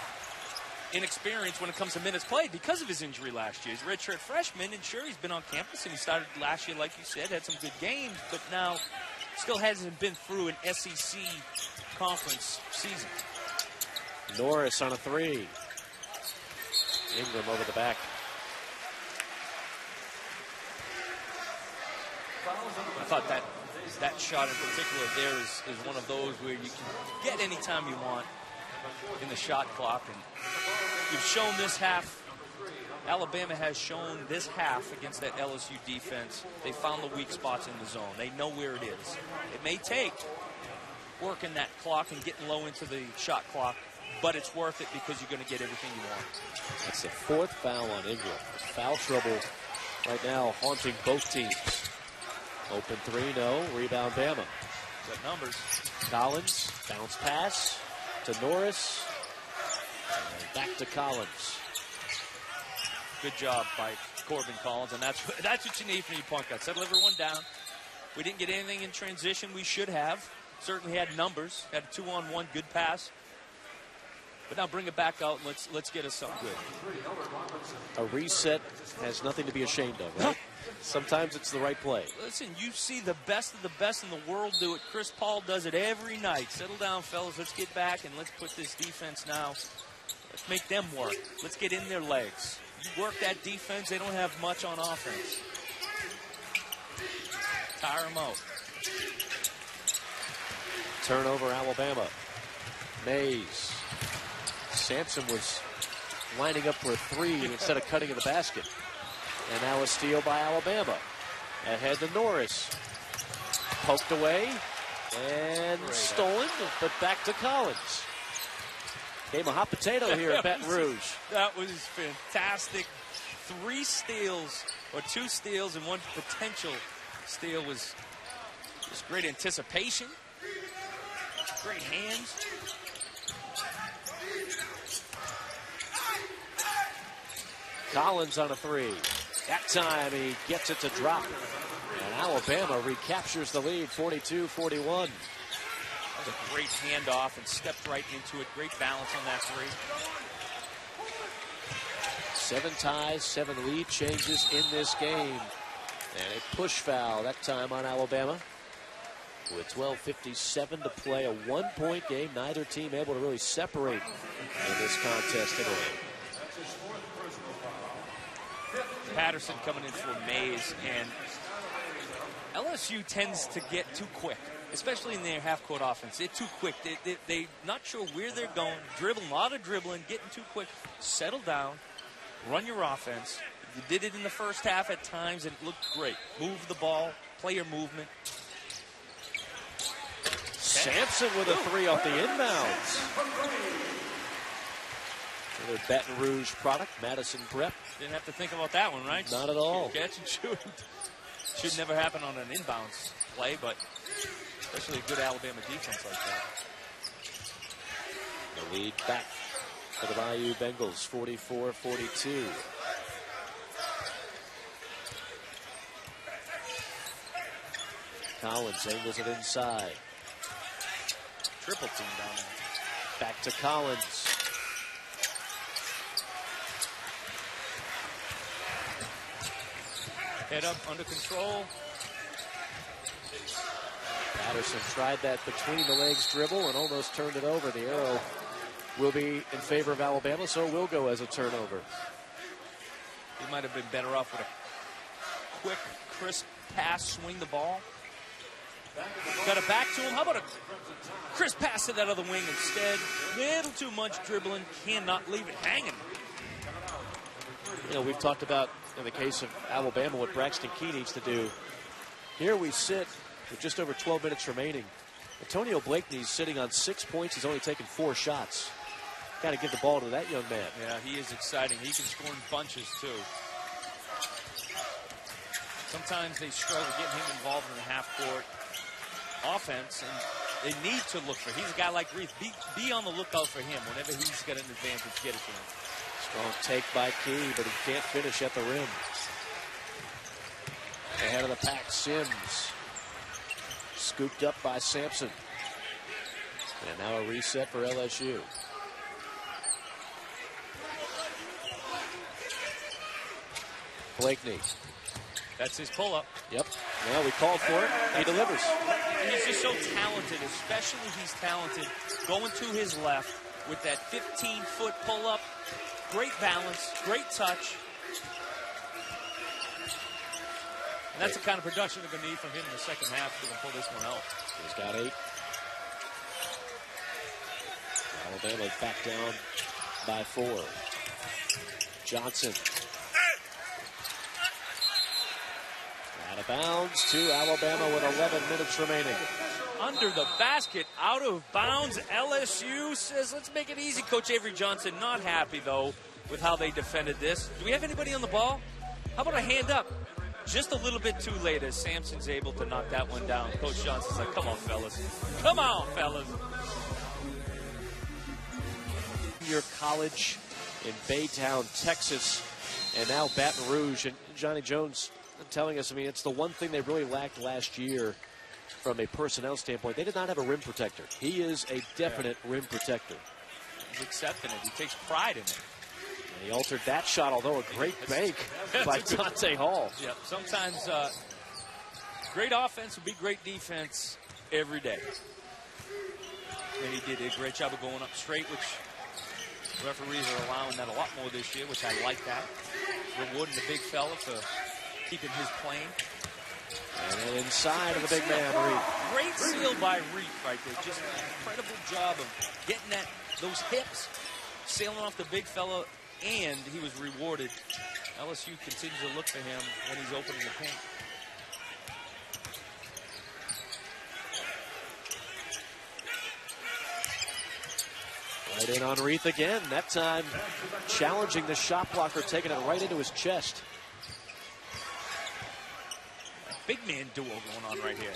inexperience when it comes to minutes played because of his injury last year. He's a redshirt freshman, and sure, he's been on campus, and he started last year, like you said, had some good games, but now still hasn't been through an SEC conference season. Norris on a three. Ingram over the back. I thought that shot in particular there is one of those where you can get any time you want in the shot clock. And you've shown this half. Alabama has shown this half against that LSU defense. They found the weak spots in the zone. They know where it is. It may take working that clock and getting low into the shot clock, but it's worth it because you're going to get everything you want. That's the 4th foul on Ingram. Foul trouble right now haunting both teams. Open three, no. Rebound, Bama. Got numbers. Collins, bounce pass to Norris. And back to Collins. Good job by Corban Collins, and that's what you need from your point guard. Settle everyone down. We didn't get anything in transition we should have. Certainly had numbers. Had a 2-on-1 good pass. But now bring it back out and let's get us something good. A reset has nothing to be ashamed of, right? Sometimes it's the right play. Listen, you see the best of the best in the world do it. Chris Paul does it every night. Settle down, fellas. Let's get back and let's put this defense now. Let's make them work. Let's get in their legs. You work that defense, they don't have much on offense. Tire them out. Turnover, Alabama. Mays. Sampson was lining up for a three instead of cutting in the basket. And now a steal by Alabama. Ahead to Norris. Poked away and stolen, but back to Collins. Game of hot potato here at Baton Rouge. That was fantastic. 3 steals, or 2 steals, and 1 potential steal was just great anticipation. Great hands. Collins on a three. That time he gets it to drop. And Alabama recaptures the lead, 42-41. That was a great handoff and stepped right into it. Great balance on that three. 7 ties, 7 lead changes in this game. And a push foul that time on Alabama. With 12:57 to play, a 1-point game. Neither team able to really separate in this contest today. Patterson coming in for Mays, and LSU tends to get too quick, especially in their half-court offense. They're too quick. They're not sure where they're going. Dribbling, a lot of dribbling, getting too quick. Settle down, run your offense. You did it in the first half at times, and it looked great. Move the ball, play your movement. Sampson with a three off the inbounds. Another Baton Rouge product, Madison Prep. Didn't have to think about that one, right? Not at all. Catch and shoot. Should never happen on an inbounds play, but especially a good Alabama defense like that. The lead back for the Bayou Bengals, 44-42. Collins angles it inside. Triple team down there. Back to Collins. Head up, under control. Patterson tried that between the legs dribble and almost turned it over. The arrow will be in favor of Alabama, so it will go as a turnover. He might have been better off with a quick, crisp pass, swing the ball. Got it back to him. How about a crisp pass to that other wing instead? Little too much dribbling. Cannot leave it hanging. You know, we've talked about, in the case of Alabama, what Braxton Key needs to do. Here we sit with just over 12 minutes remaining. Antonio Blakeney's sitting on 6 points. He's only taken 4 shots. Got to give the ball to that young man. Yeah, he is exciting. He can score in bunches, too. Sometimes they struggle getting him involved in the half-court offense, and they need to look for him. He's a guy like Reith. Be on the lookout for him. Whenever he's got an advantage, get it to him. Strong take by Key, but he can't finish at the rim. Ahead of the pack, Sims. Scooped up by Sampson. And now a reset for LSU. Blakeney. That's his pull-up. Yep. Well, we called for it. He delivers. He's just so talented, especially he's talented going to his left with that 15-foot pull-up. Great balance, great touch. And that's the kind of production they're going to need from him in the second half to pull this one out. He's got 8. Alabama back down by 4. Johnson. Out of bounds to Alabama with 11 minutes remaining. Under the basket, out of bounds. LSU says, let's make it easy. Coach Avery Johnson not happy, though, with how they defended this. Do we have anybody on the ball? How about a hand up? Just a little bit too late as Sampson's able to knock that one down. Coach Johnson's like, come on, fellas. Come on, fellas. Your college in Baytown, Texas, and now Baton Rouge. And Johnny Jones telling us, I mean, it's the one thing they really lacked last year from a personnel standpoint. They did not have a rim protector. He is a definite rim protector. He's accepting it. He takes pride in it. And he altered that shot, although a great bank by Dante Hall. Yeah, sometimes great offense will be great defense every day. And he did a great job of going up straight, which referees are allowing that a lot more this year, which I like that. Rewarding the big fella for keeping his plane. And then inside of the big man, Reith. Great seal by Reith right there. Just an incredible job of getting those hips, sailing off the big fella, and he was rewarded. LSU continues to look for him when he's opening the paint. Right in on Reith again. That time challenging the shot blocker, taking it right into his chest. Big man duo going on right here.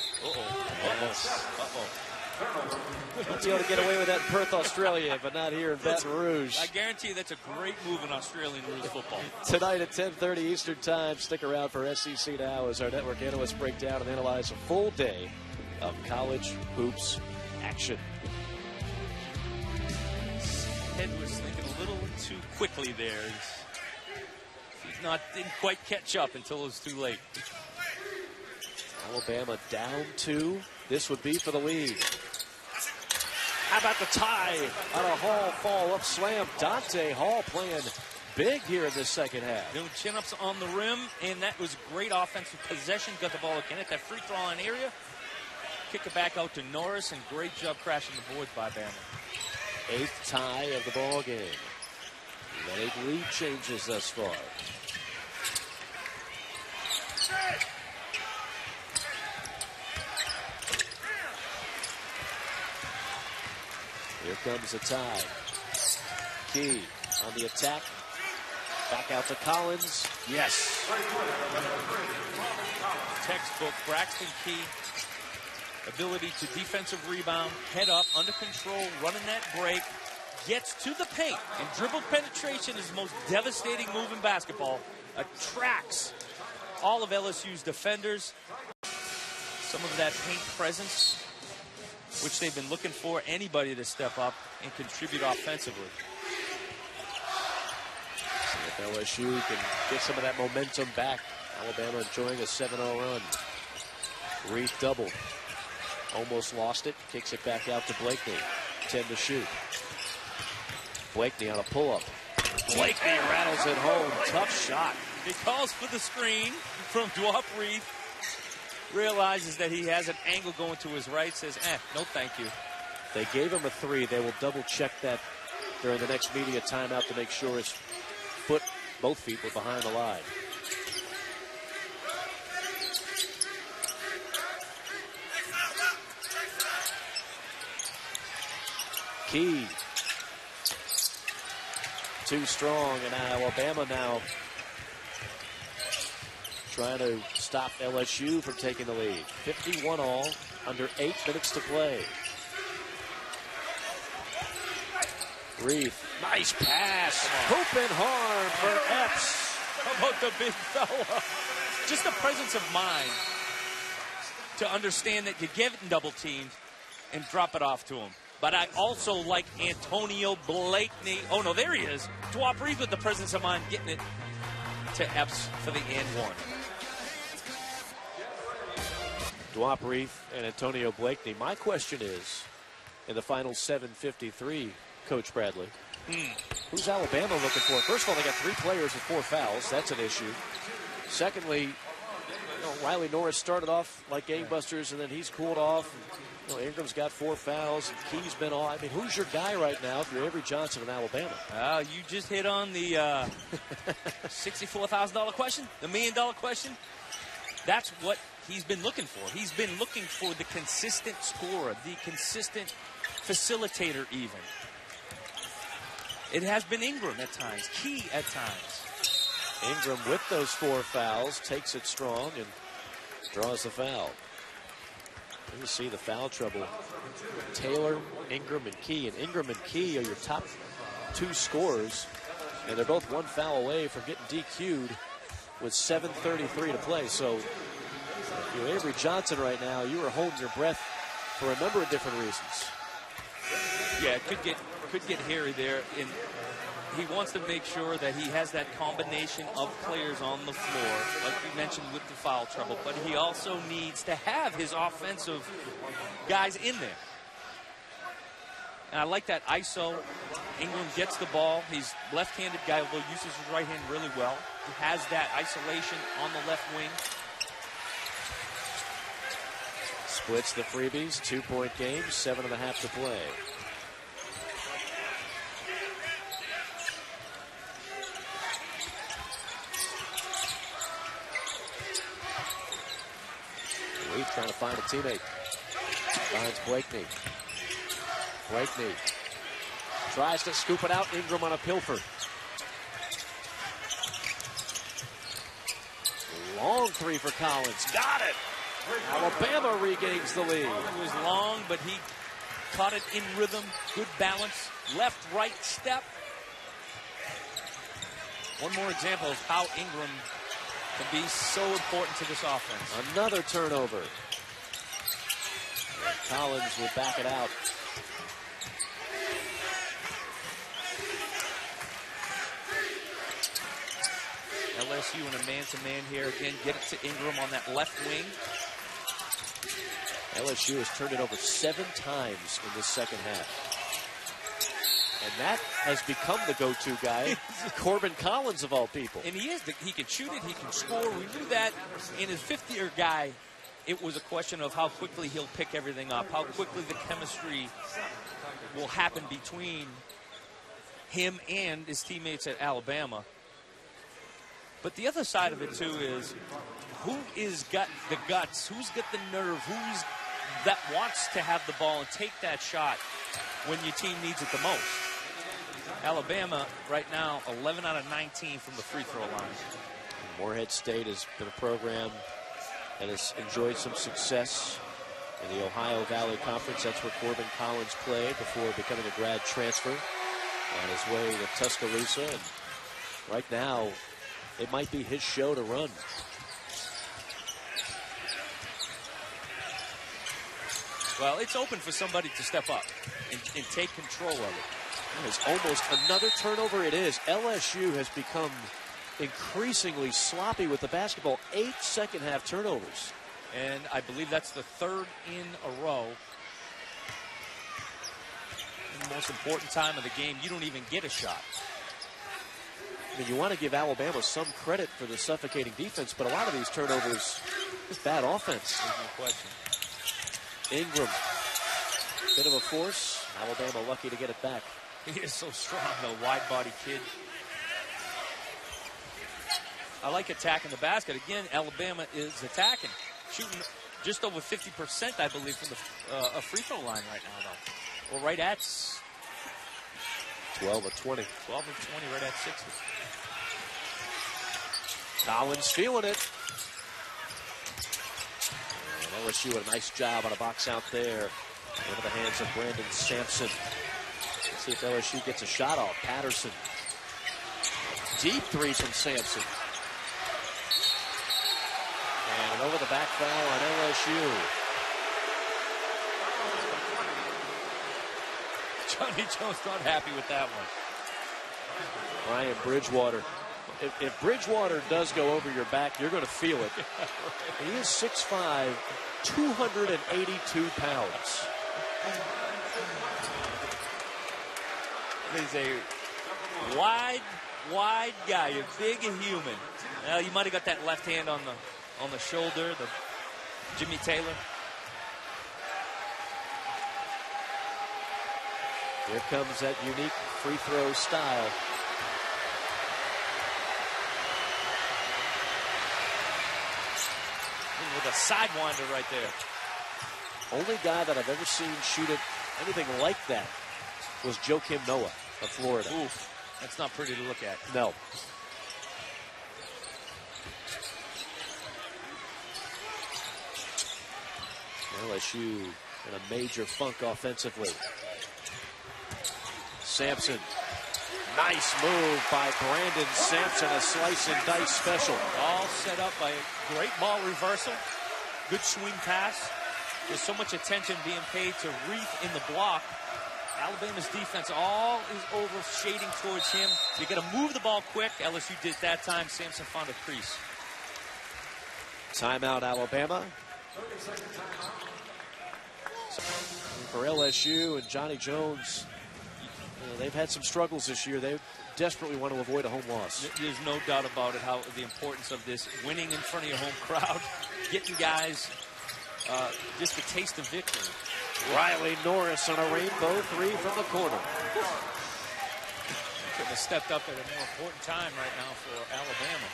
Might be able to get away with that in Perth, Australia, but not here in Baton Rouge. I guarantee you that's a great move in Australian rules football. Tonight at 10:30 Eastern Time. Stick around for SEC Now as our network analysts break down and analyze a full day of college hoops action. Head was thinking a little too quickly there. Didn't quite catch up until it was too late. Alabama down 2. This would be for the lead. How about the tie on a Hall fall-up slam? Dante Hall playing big here in this second half. Doing chin-ups on the rim, and that was great offensive possession. Got the ball again at that free throw line area. Kick it back out to Norris, and great job crashing the boards by Bama. 8th tie of the ball game. We've got 8 lead changes thus far. Here comes the tie. Key on the attack. Back out to Collins. Yes. Textbook Braxton Key. Ability to defensive rebound, head up, under control, running that break. gets to the paint, and dribble penetration is the most devastating move in basketball, attracts all of LSU's defenders. Some of that paint presence, which they've been looking for anybody to step up and contribute offensively. See if LSU can get some of that momentum back. Alabama enjoying a 7-0 run. Reed double. Almost lost it. Kicks it back out to Blakeney. 10 to shoot. Blakeney on a pull-up. Blakeney rattles it home. Tough shot. He calls for the screen from Dwop Reed. Realizes that he has an angle going to his right. Says, no thank you. They gave him a 3. They will double check that during the next media timeout to make sure his foot, both feet, were behind the line. Key. Too strong, and Alabama now trying to stop LSU from taking the lead. 51 all, under 8 minutes to play. Reef, nice pass. Hoop and harm for Epps. How about the big fella? Just the presence of mind to understand that you get double teamed and drop it off to him. But I also like Antonio Blakeney. Oh, no, there he is. Dwop Reed with the presence of mind, getting it to Epps for the and one. Dwop Reed and Antonio Blakeney. My question is, in the final 7:53, Coach Bradley, who's Alabama looking for? First of all, they got 3 players with 4 fouls. That's an issue. Secondly, Riley Norris started off like gangbusters, and then he's cooled off. Ingram's got 4 fouls. And Key's been all. I mean, who's your guy right now if you're Avery Johnson in Alabama? You just hit on the $64,000 question, the $1 million question. That's what he's been looking for. He's been looking for the consistent scorer, the consistent facilitator even. It has been Ingram at times, Key at times. Ingram with those 4 fouls takes it strong and draws the foul. You see the foul trouble. Taylor, Ingram, and Key. And Ingram and Key are your top 2 scorers. And they're both 1 foul away from getting DQ'd with 7:33 to play. So if you're Avery Johnson right now, you are holding your breath for a number of different reasons. Yeah, it could get hairy there. And he wants to make sure that he has that combination of players on the floor, like we mentioned with the foul trouble, but he also needs to have his offensive guys in there. And I like that ISO. Ingram gets the ball. He's left-handed guy, although uses his right hand really well. He has that isolation on the left wing. Splits the freebies, 2-point game, 7.5 to play. Reed trying to find a teammate. Finds Blakeney. Blakeney tries to scoop it out. Ingram on a pilfer. Long 3 for Collins. Got it. Alabama regains the lead. It was long, but he caught it in rhythm. Good balance. Left, right step. One more example of how Ingram can be so important to this offense. Another turnover. And Collins will back it out. LSU in a man-to-man here. Again, get it to Ingram on that left wing. LSU has turned it over 7 times in this second half. And that has become the go-to guy, Corban Collins of all people. And he is. He can shoot it. He can score. We knew that in his 5th-year guy. It was a question of how quickly he'll pick everything up, how quickly the chemistry will happen between him and his teammates at Alabama. But the other side of it, too, is who is got the guts, who's got the nerve, who's that wants to have the ball and take that shot when your team needs it the most. Alabama right now 11 out of 19 from the free throw line. Morehead State has been a program that has enjoyed some success in the Ohio Valley Conference. That's where Corban Collins played before becoming a grad transfer. on his way to Tuscaloosa. And right now, it might be his show to run. Well, it's open for somebody to step up and take control of it. It's almost another turnover. It is. LSU has become increasingly sloppy with the basketball. 8 second-half turnovers. And I believe that's the third in a row. In the most important time of the game, you don't even get a shot. I mean, you want to give Alabama some credit for the suffocating defense, but a lot of these turnovers is bad offense. There's no question. Ingram, bit of a force. Alabama lucky to get it back. He is so strong, the wide-body kid. I like attacking the basket. Again, Alabama is attacking. Shooting just over 50%, I believe, from the a free throw line right now, though. Well, right at 12 of 20. 12 of 20, right at 60. Collins feeling it. And LSU a nice job on a box out there. Into the hands of Brandon Sampson. Let's see if LSU gets a shot off. Patterson. Deep three from Sampson. And an over the back foul on LSU. Johnny Jones not happy with that one. Brian Bridgewater. If Bridgewater does go over your back, you're going to feel it. He is 6'5", 282 pounds. He's a wide guy. You're big and human. You might have got that left hand on the shoulder, the Jimmy Taylor. Here comes that unique free throw style. With a sidewinder right there. Only guy that I've ever seen shoot it anything like that was Joakim Noah of Florida. Oof, that's not pretty to look at. No. LSU in a major funk offensively. Sampson. Nice move by Brandon Sampson, a slice and dice special. All set up by a great ball reversal. Good swing pass. There's so much attention being paid to Reith in the block. Alabama's defense all is over shading towards him. You got to move the ball quick. LSU did that time. Sampson found a crease. Timeout, Alabama. For LSU and Johnny Jones, they've had some struggles this year. They desperately want to avoid a home loss. There's no doubt about it, how the importance of this, winning in front of your home crowd, getting guys just a taste of victory. Riley Norris on a rainbow three from the corner. Couldn't have stepped up at a more important time right now for Alabama.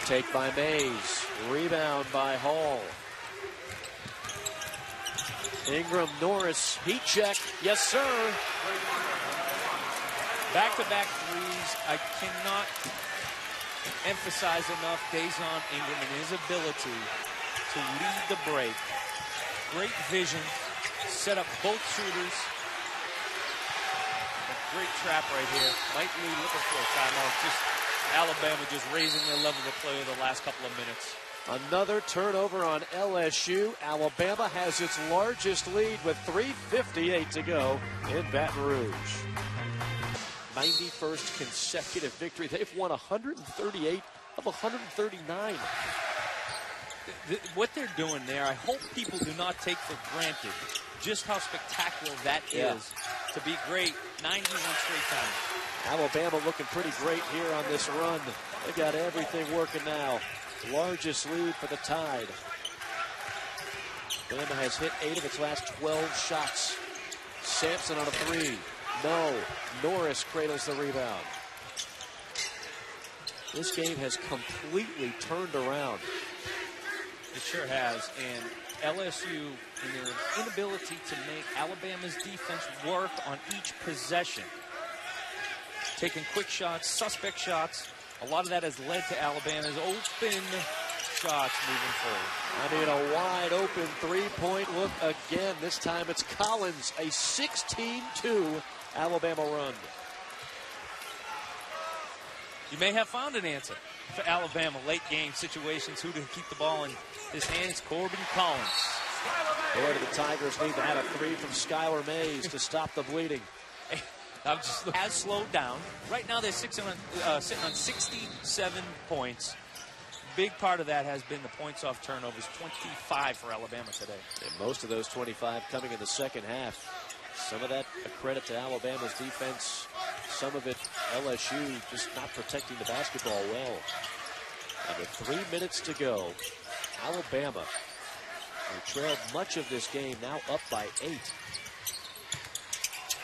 Take by Mays. Rebound by Hall. Ingram, Norris, heat check. Yes, sir. Back-to-back threes. I cannot emphasize enough Daison Ingram and his ability to lead the break. Great vision. Set up both shooters. A great trap right here. Mike Lee looking for a timeout. Just Alabama just raising their level of play over the last couple of minutes. Another turnover on LSU. Alabama has its largest lead with 3:58 to go in Baton Rouge. 91st consecutive victory. They've won 138 of 139. What they're doing there, I hope people do not take for granted just how spectacular that is to be great 91 straight times. Alabama looking pretty great here on this run. They got everything working now. Largest lead for the Tide. Bama has hit 8 of its last 12 shots. Sampson on a three. No. Norris cradles the rebound. This game has completely turned around. It sure has. And LSU, in their inability to make Alabama's defense work on each possession, taking quick shots, suspect shots. A lot of that has led to Alabama's open shots moving forward. I mean, a wide open three-point look again. This time it's Collins, a 16-2 Alabama run. You may have found an answer for Alabama late game situations. Who to keep the ball in his hands? Corban Collins. Boy, do the Tigers need to have a three from Skylar Mays to stop the bleeding. Has slowed down. Right now they're sitting on 67 points. Big part of that has been the points off turnovers, 25 for Alabama today. And most of those 25 coming in the second half. Some of that a credit to Alabama's defense. Some of it LSU just not protecting the basketball well. And with 3 minutes to go, Alabama, who trailed much of this game, now up by 8.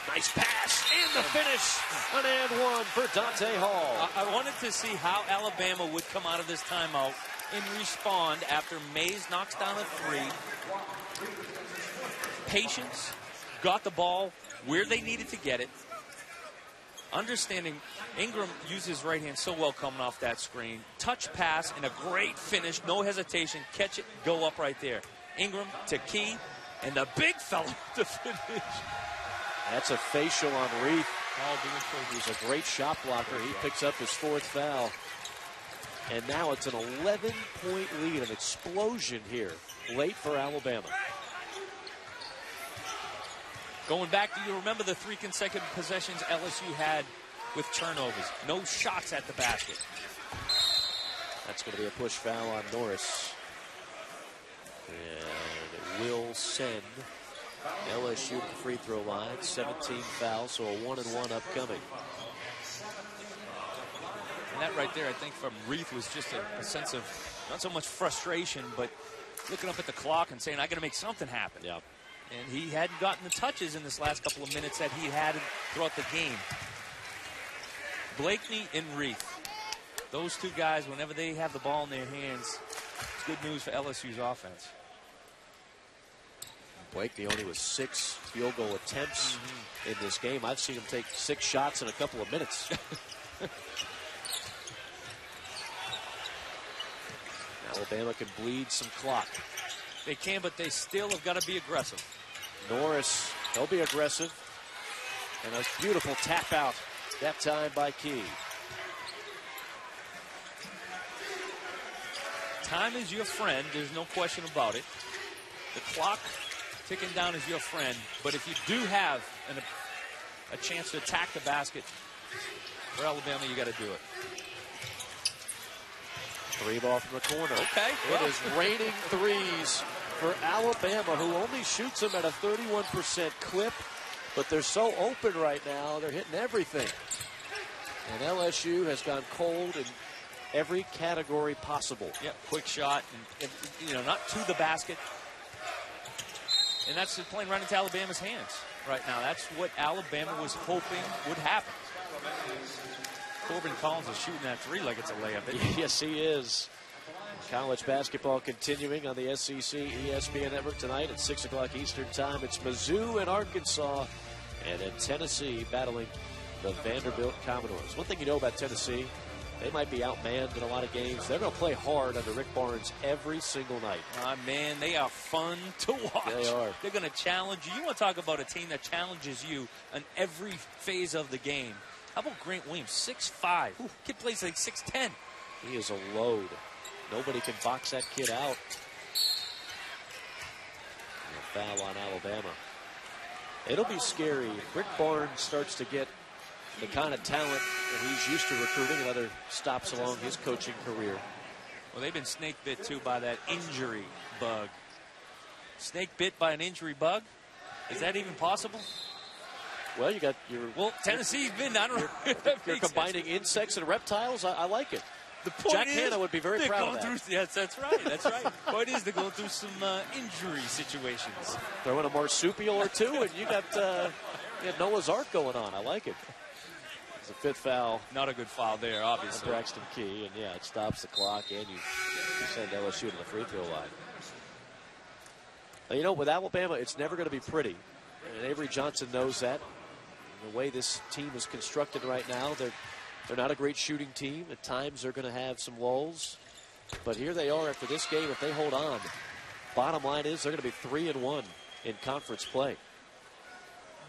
Nice pass and the finish. An and one for Dante Hall. I wanted to see how Alabama would come out of this timeout and respond after Mays knocks down a three. Patience, got the ball where they needed to get it. Understanding Ingram used his right hand so well coming off that screen. Touch pass and a great finish, no hesitation. Catch it, go up right there. Ingram to Key, and the big fella to finish. That's a facial on Reith. He's a great shot blocker. He picks up his 4th foul. And now it's an 11-point lead, an explosion here late for Alabama. Going back, do you remember the 3 consecutive possessions LSU had with turnovers? No shots at the basket. That's going to be a push foul on Norris. And it will send LSU to the free throw line. 17 fouls, so a 1-and-1 upcoming. And that right there, I think, from Reith was just a sense of not so much frustration, but looking up at the clock and saying, I got to make something happen. Yeah. And he hadn't gotten the touches in this last couple of minutes that he had throughout the game. Blakeney and Reith, those two guys, whenever they have the ball in their hands, it's good news for LSU's offense. Blakeney only with 6 field goal attempts in this game. I've seen him take 6 shots in a couple of minutes. Alabama can bleed some clock. They can, but they still have got to be aggressive. Norris, they'll be aggressive. And a beautiful tap out that time by Key. Time is your friend. There's no question about it. The clock ticking down is your friend. But if you do have a chance to attack the basket for Alabama, you got to do it. 3 ball from the corner. Okay. It is raining threes for Alabama, who only shoots them at a 31% clip. But they're so open right now, they're hitting everything. And LSU has gone cold in every category possible. Yep, quick shot, and not to the basket. And that's playing right into Alabama's hands right now. That's what Alabama was hoping would happen. Corban Collins is shooting that three like it's a layup. Yes, he is. College basketball continuing on the SEC ESPN network tonight at 6 o'clock Eastern time. It's Mizzou and Arkansas, and then Tennessee battling the Vanderbilt Commodores. One thing you know about Tennessee, they might be outmanned in a lot of games. They're going to play hard under Rick Barnes every single night. Man, they are fun to watch. They are. They're going to challenge you. You want to talk about a team that challenges you on every phase of the game. How about Grant Williams, 6'5"? Kid plays like 6'10". He is a load. Nobody can box that kid out. And a foul on Alabama. It'll be scary if Rick Barnes starts to get the kind of talent that he's used to recruiting and other stops along his coaching career. Well, they've been snake bit, too, by that injury bug. Snake bit by an injury bug? Is that even possible? Well, you got your... Well, Tennessee's been... I don't know. You're combining insects and reptiles. I like it. The point Jack Hanna would be very proud of that. Yes, that's right. That's right. The point is they're going through some injury situations. Throw in a marsupial or two, and you got Noah's Ark going on. I like it. It's a 5th foul. Not a good foul there, obviously. Braxton Key, and yeah, it stops the clock, and you send LSU to the free throw line. Now, with Alabama, it's never going to be pretty. And Avery Johnson knows that. The way this team is constructed right now, they're not a great shooting team. At times they're going to have some lulls. But here they are after this game. If they hold on, bottom line is they're going to be 3-1 in conference play.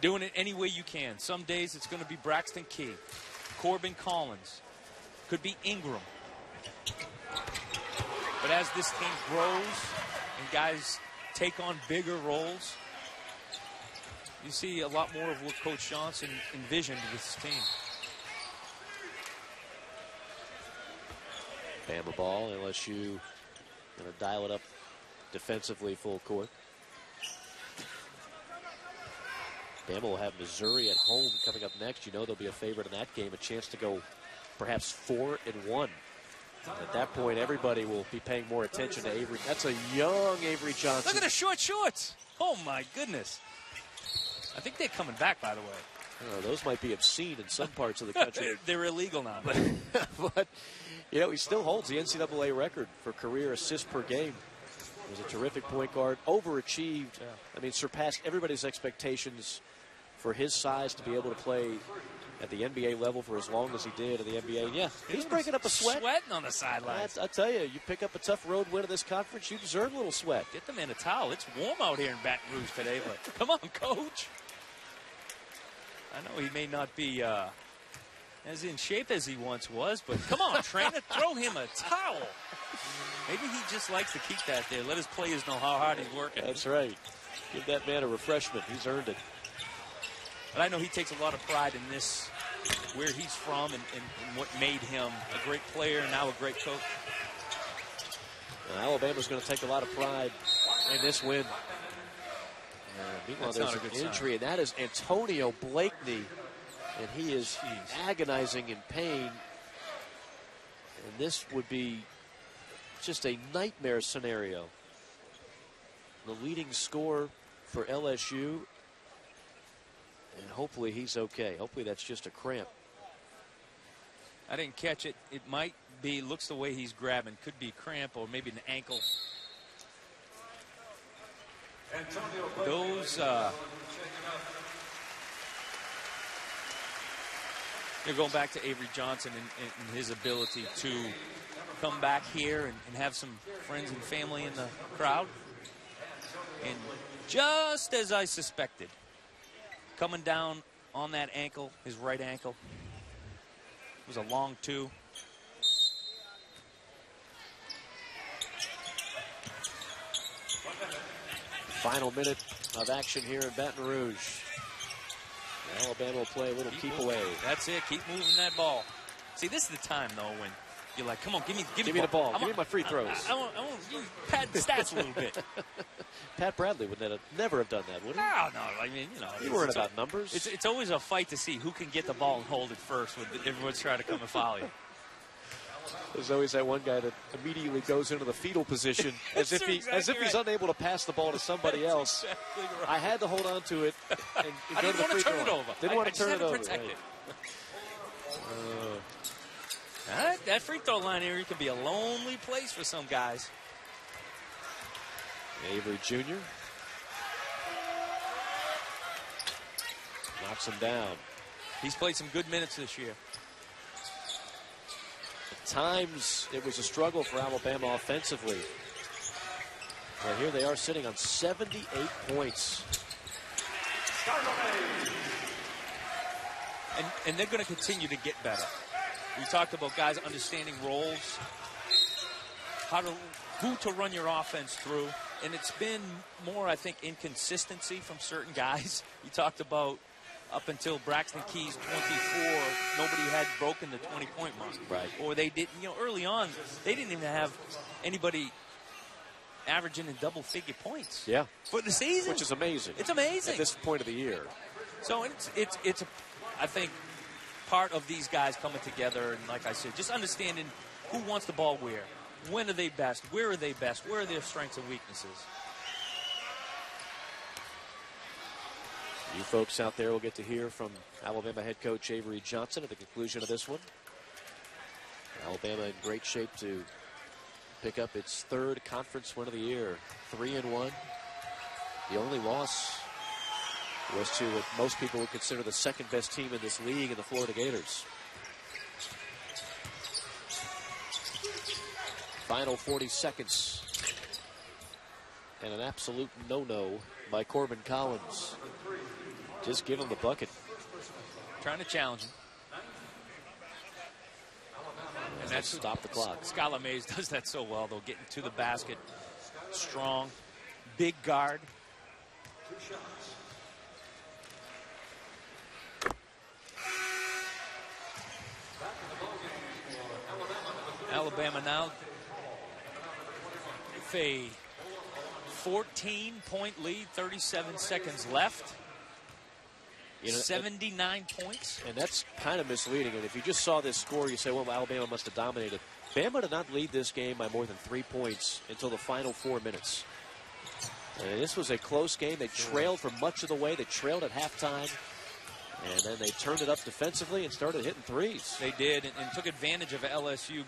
Doing it any way you can. Some days it's going to be Braxton Key, Corban Collins, could be Ingram. But as this team grows and guys take on bigger roles, you see a lot more of what Coach Johnson envisioned with this team. Bama ball, LSU going to dial it up defensively full court. Bama will have Missouri at home coming up next. You know they'll be a favorite in that game, a chance to go perhaps 4-1. At that point, everybody will be paying more attention to Avery. That's a young Avery Johnson. Look at the short shorts. Oh, my goodness. I think they're coming back, by the way. Those might be obscene in some parts of the country. They're illegal now. But, you know, he still holds the NCAA record for career assists per game. He was a terrific point guard, overachieved. Yeah. I mean, surpassed everybody's expectations for his size to be able to play at the NBA level for as long as he did in the NBA. And yeah, he's breaking up a sweat. Sweating on the sidelines. I tell you, you pick up a tough road win of this conference, you deserve a little sweat. Get the man a towel. It's warm out here in Baton Rouge today, but come on, Coach. I know he may not be as in shape as he once was, but come on, trainer, throw him a towel. Maybe he just likes to keep that there. Let his players know how hard he's working. That's right. Give that man a refreshment. He's earned it. But I know he takes a lot of pride in this, where he's from and what made him a great player and now a great coach. Alabama's going to take a lot of pride in this win. Meanwhile, there's an injury, and that is Antonio Blakeney, and he is agonizing in pain. And this would be just a nightmare scenario. The leading scorer for LSU, and hopefully he's okay. Hopefully that's just a cramp. I didn't catch it. It might be, looks the way he's grabbing. Could be cramp or maybe an ankle. Those, you're going back to Avery Johnson and his ability to come back here and have some friends and family in the crowd. And just as I suspected, coming down on that ankle, his right ankle, it was a long two. Final minute of action here in Baton Rouge. Alabama will play a little keep away. That's it. Keep moving that ball. See, this is the time, though, when you're like, come on, give me the ball. Give me my free throws. I want you pad the stats a little bit. Pat Bradley would never have done that, would he? No. I mean, you know. You weren't about numbers. It's always a fight to see who can get the ball and hold it first when everyone's trying to come and foul you. There's always that one guy that immediately goes into the fetal position as if he's unable to pass the ball to somebody else. Exactly right. I had to hold on to it and I go didn't to the want free to turn throw. it over. Didn't want to turn it over. Protect it. That free throw line area can be a lonely place for some guys. Avery Jr. knocks him down. He's played some good minutes this year. At times, it was a struggle for Alabama offensively. But here they are sitting on 78 points. And they're going to continue to get better. We talked about guys understanding roles, who to run your offense through. And it's been more, I think, inconsistency from certain guys. You talked about up until Braxton Key's 24, nobody had broken the 20-point mark. Right. Or they didn't, early on, they didn't even have anybody averaging in double-figure points. Yeah. For the season. Which is amazing. It's amazing. At this point of the year. So it's I think, part of these guys coming together, and like I said, just understanding who wants the ball where. When are they best? Where are they best? Where are their strengths and weaknesses? You folks out there will get to hear from Alabama head coach Avery Johnson at the conclusion of this one. Alabama in great shape to pick up its third conference win of the year. 3-1. The only loss was to what most people would consider the second best team in this league in the Florida Gators. Final 40 seconds. And an absolute no-no by Corban Collins. Just give him the bucket. Trying to challenge him. And that's stop the clock. Scala Mays does that so well, though, getting to the basket. Strong, big guard. Alabama now with a 14-point lead, 37 seconds left. 79 points. And that's kind of misleading. And if you just saw this score, you say, well, Alabama must have dominated. Bama did not lead this game by more than 3 points until the final 4 minutes. And this was a close game. They trailed for much of the way. They trailed at halftime. And then they turned it up defensively and started hitting threes. They did, and took advantage of LSU.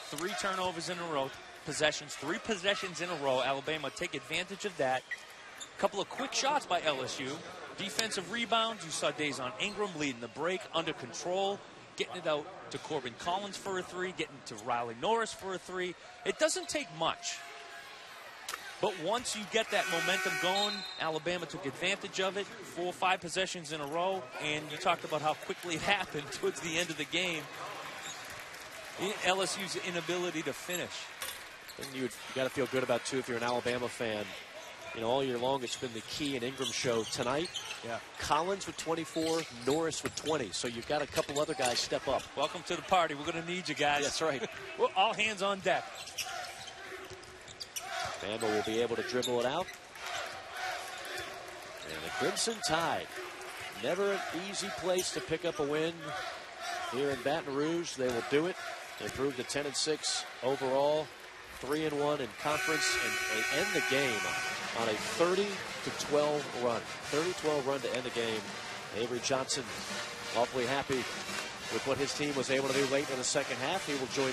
3 turnovers in a row, 3 possessions in a row. Alabama take advantage of that. A couple of quick shots by LSU. Defensive rebounds. You saw Dazon Ingram leading the break, under control, getting it out to Corban Collins for a 3, getting to Riley Norris for a 3. It doesn't take much. But once you get that momentum going, Alabama took advantage of it. 4 or 5 possessions in a row, and you talked about how quickly it happened towards the end of the game. LSU's inability to finish. And you got to feel good about, too, if you're an Alabama fan. You know, all year long, it's been the Key and Ingram show. Tonight, Collins with 24, Norris with 20. So you've got a couple other guys step up. Welcome to the party. We're going to need you guys. That's right. Well, all hands on deck. Bama will be able to dribble it out. And the Crimson Tide. Never an easy place to pick up a win. Here in Baton Rouge, they will do it. They improved to 10-6 overall, 3-1 in conference, and they end the game on a 30-12 run. 30-12 run to end the game. Avery Johnson awfully happy with what his team was able to do late in the second half. He will join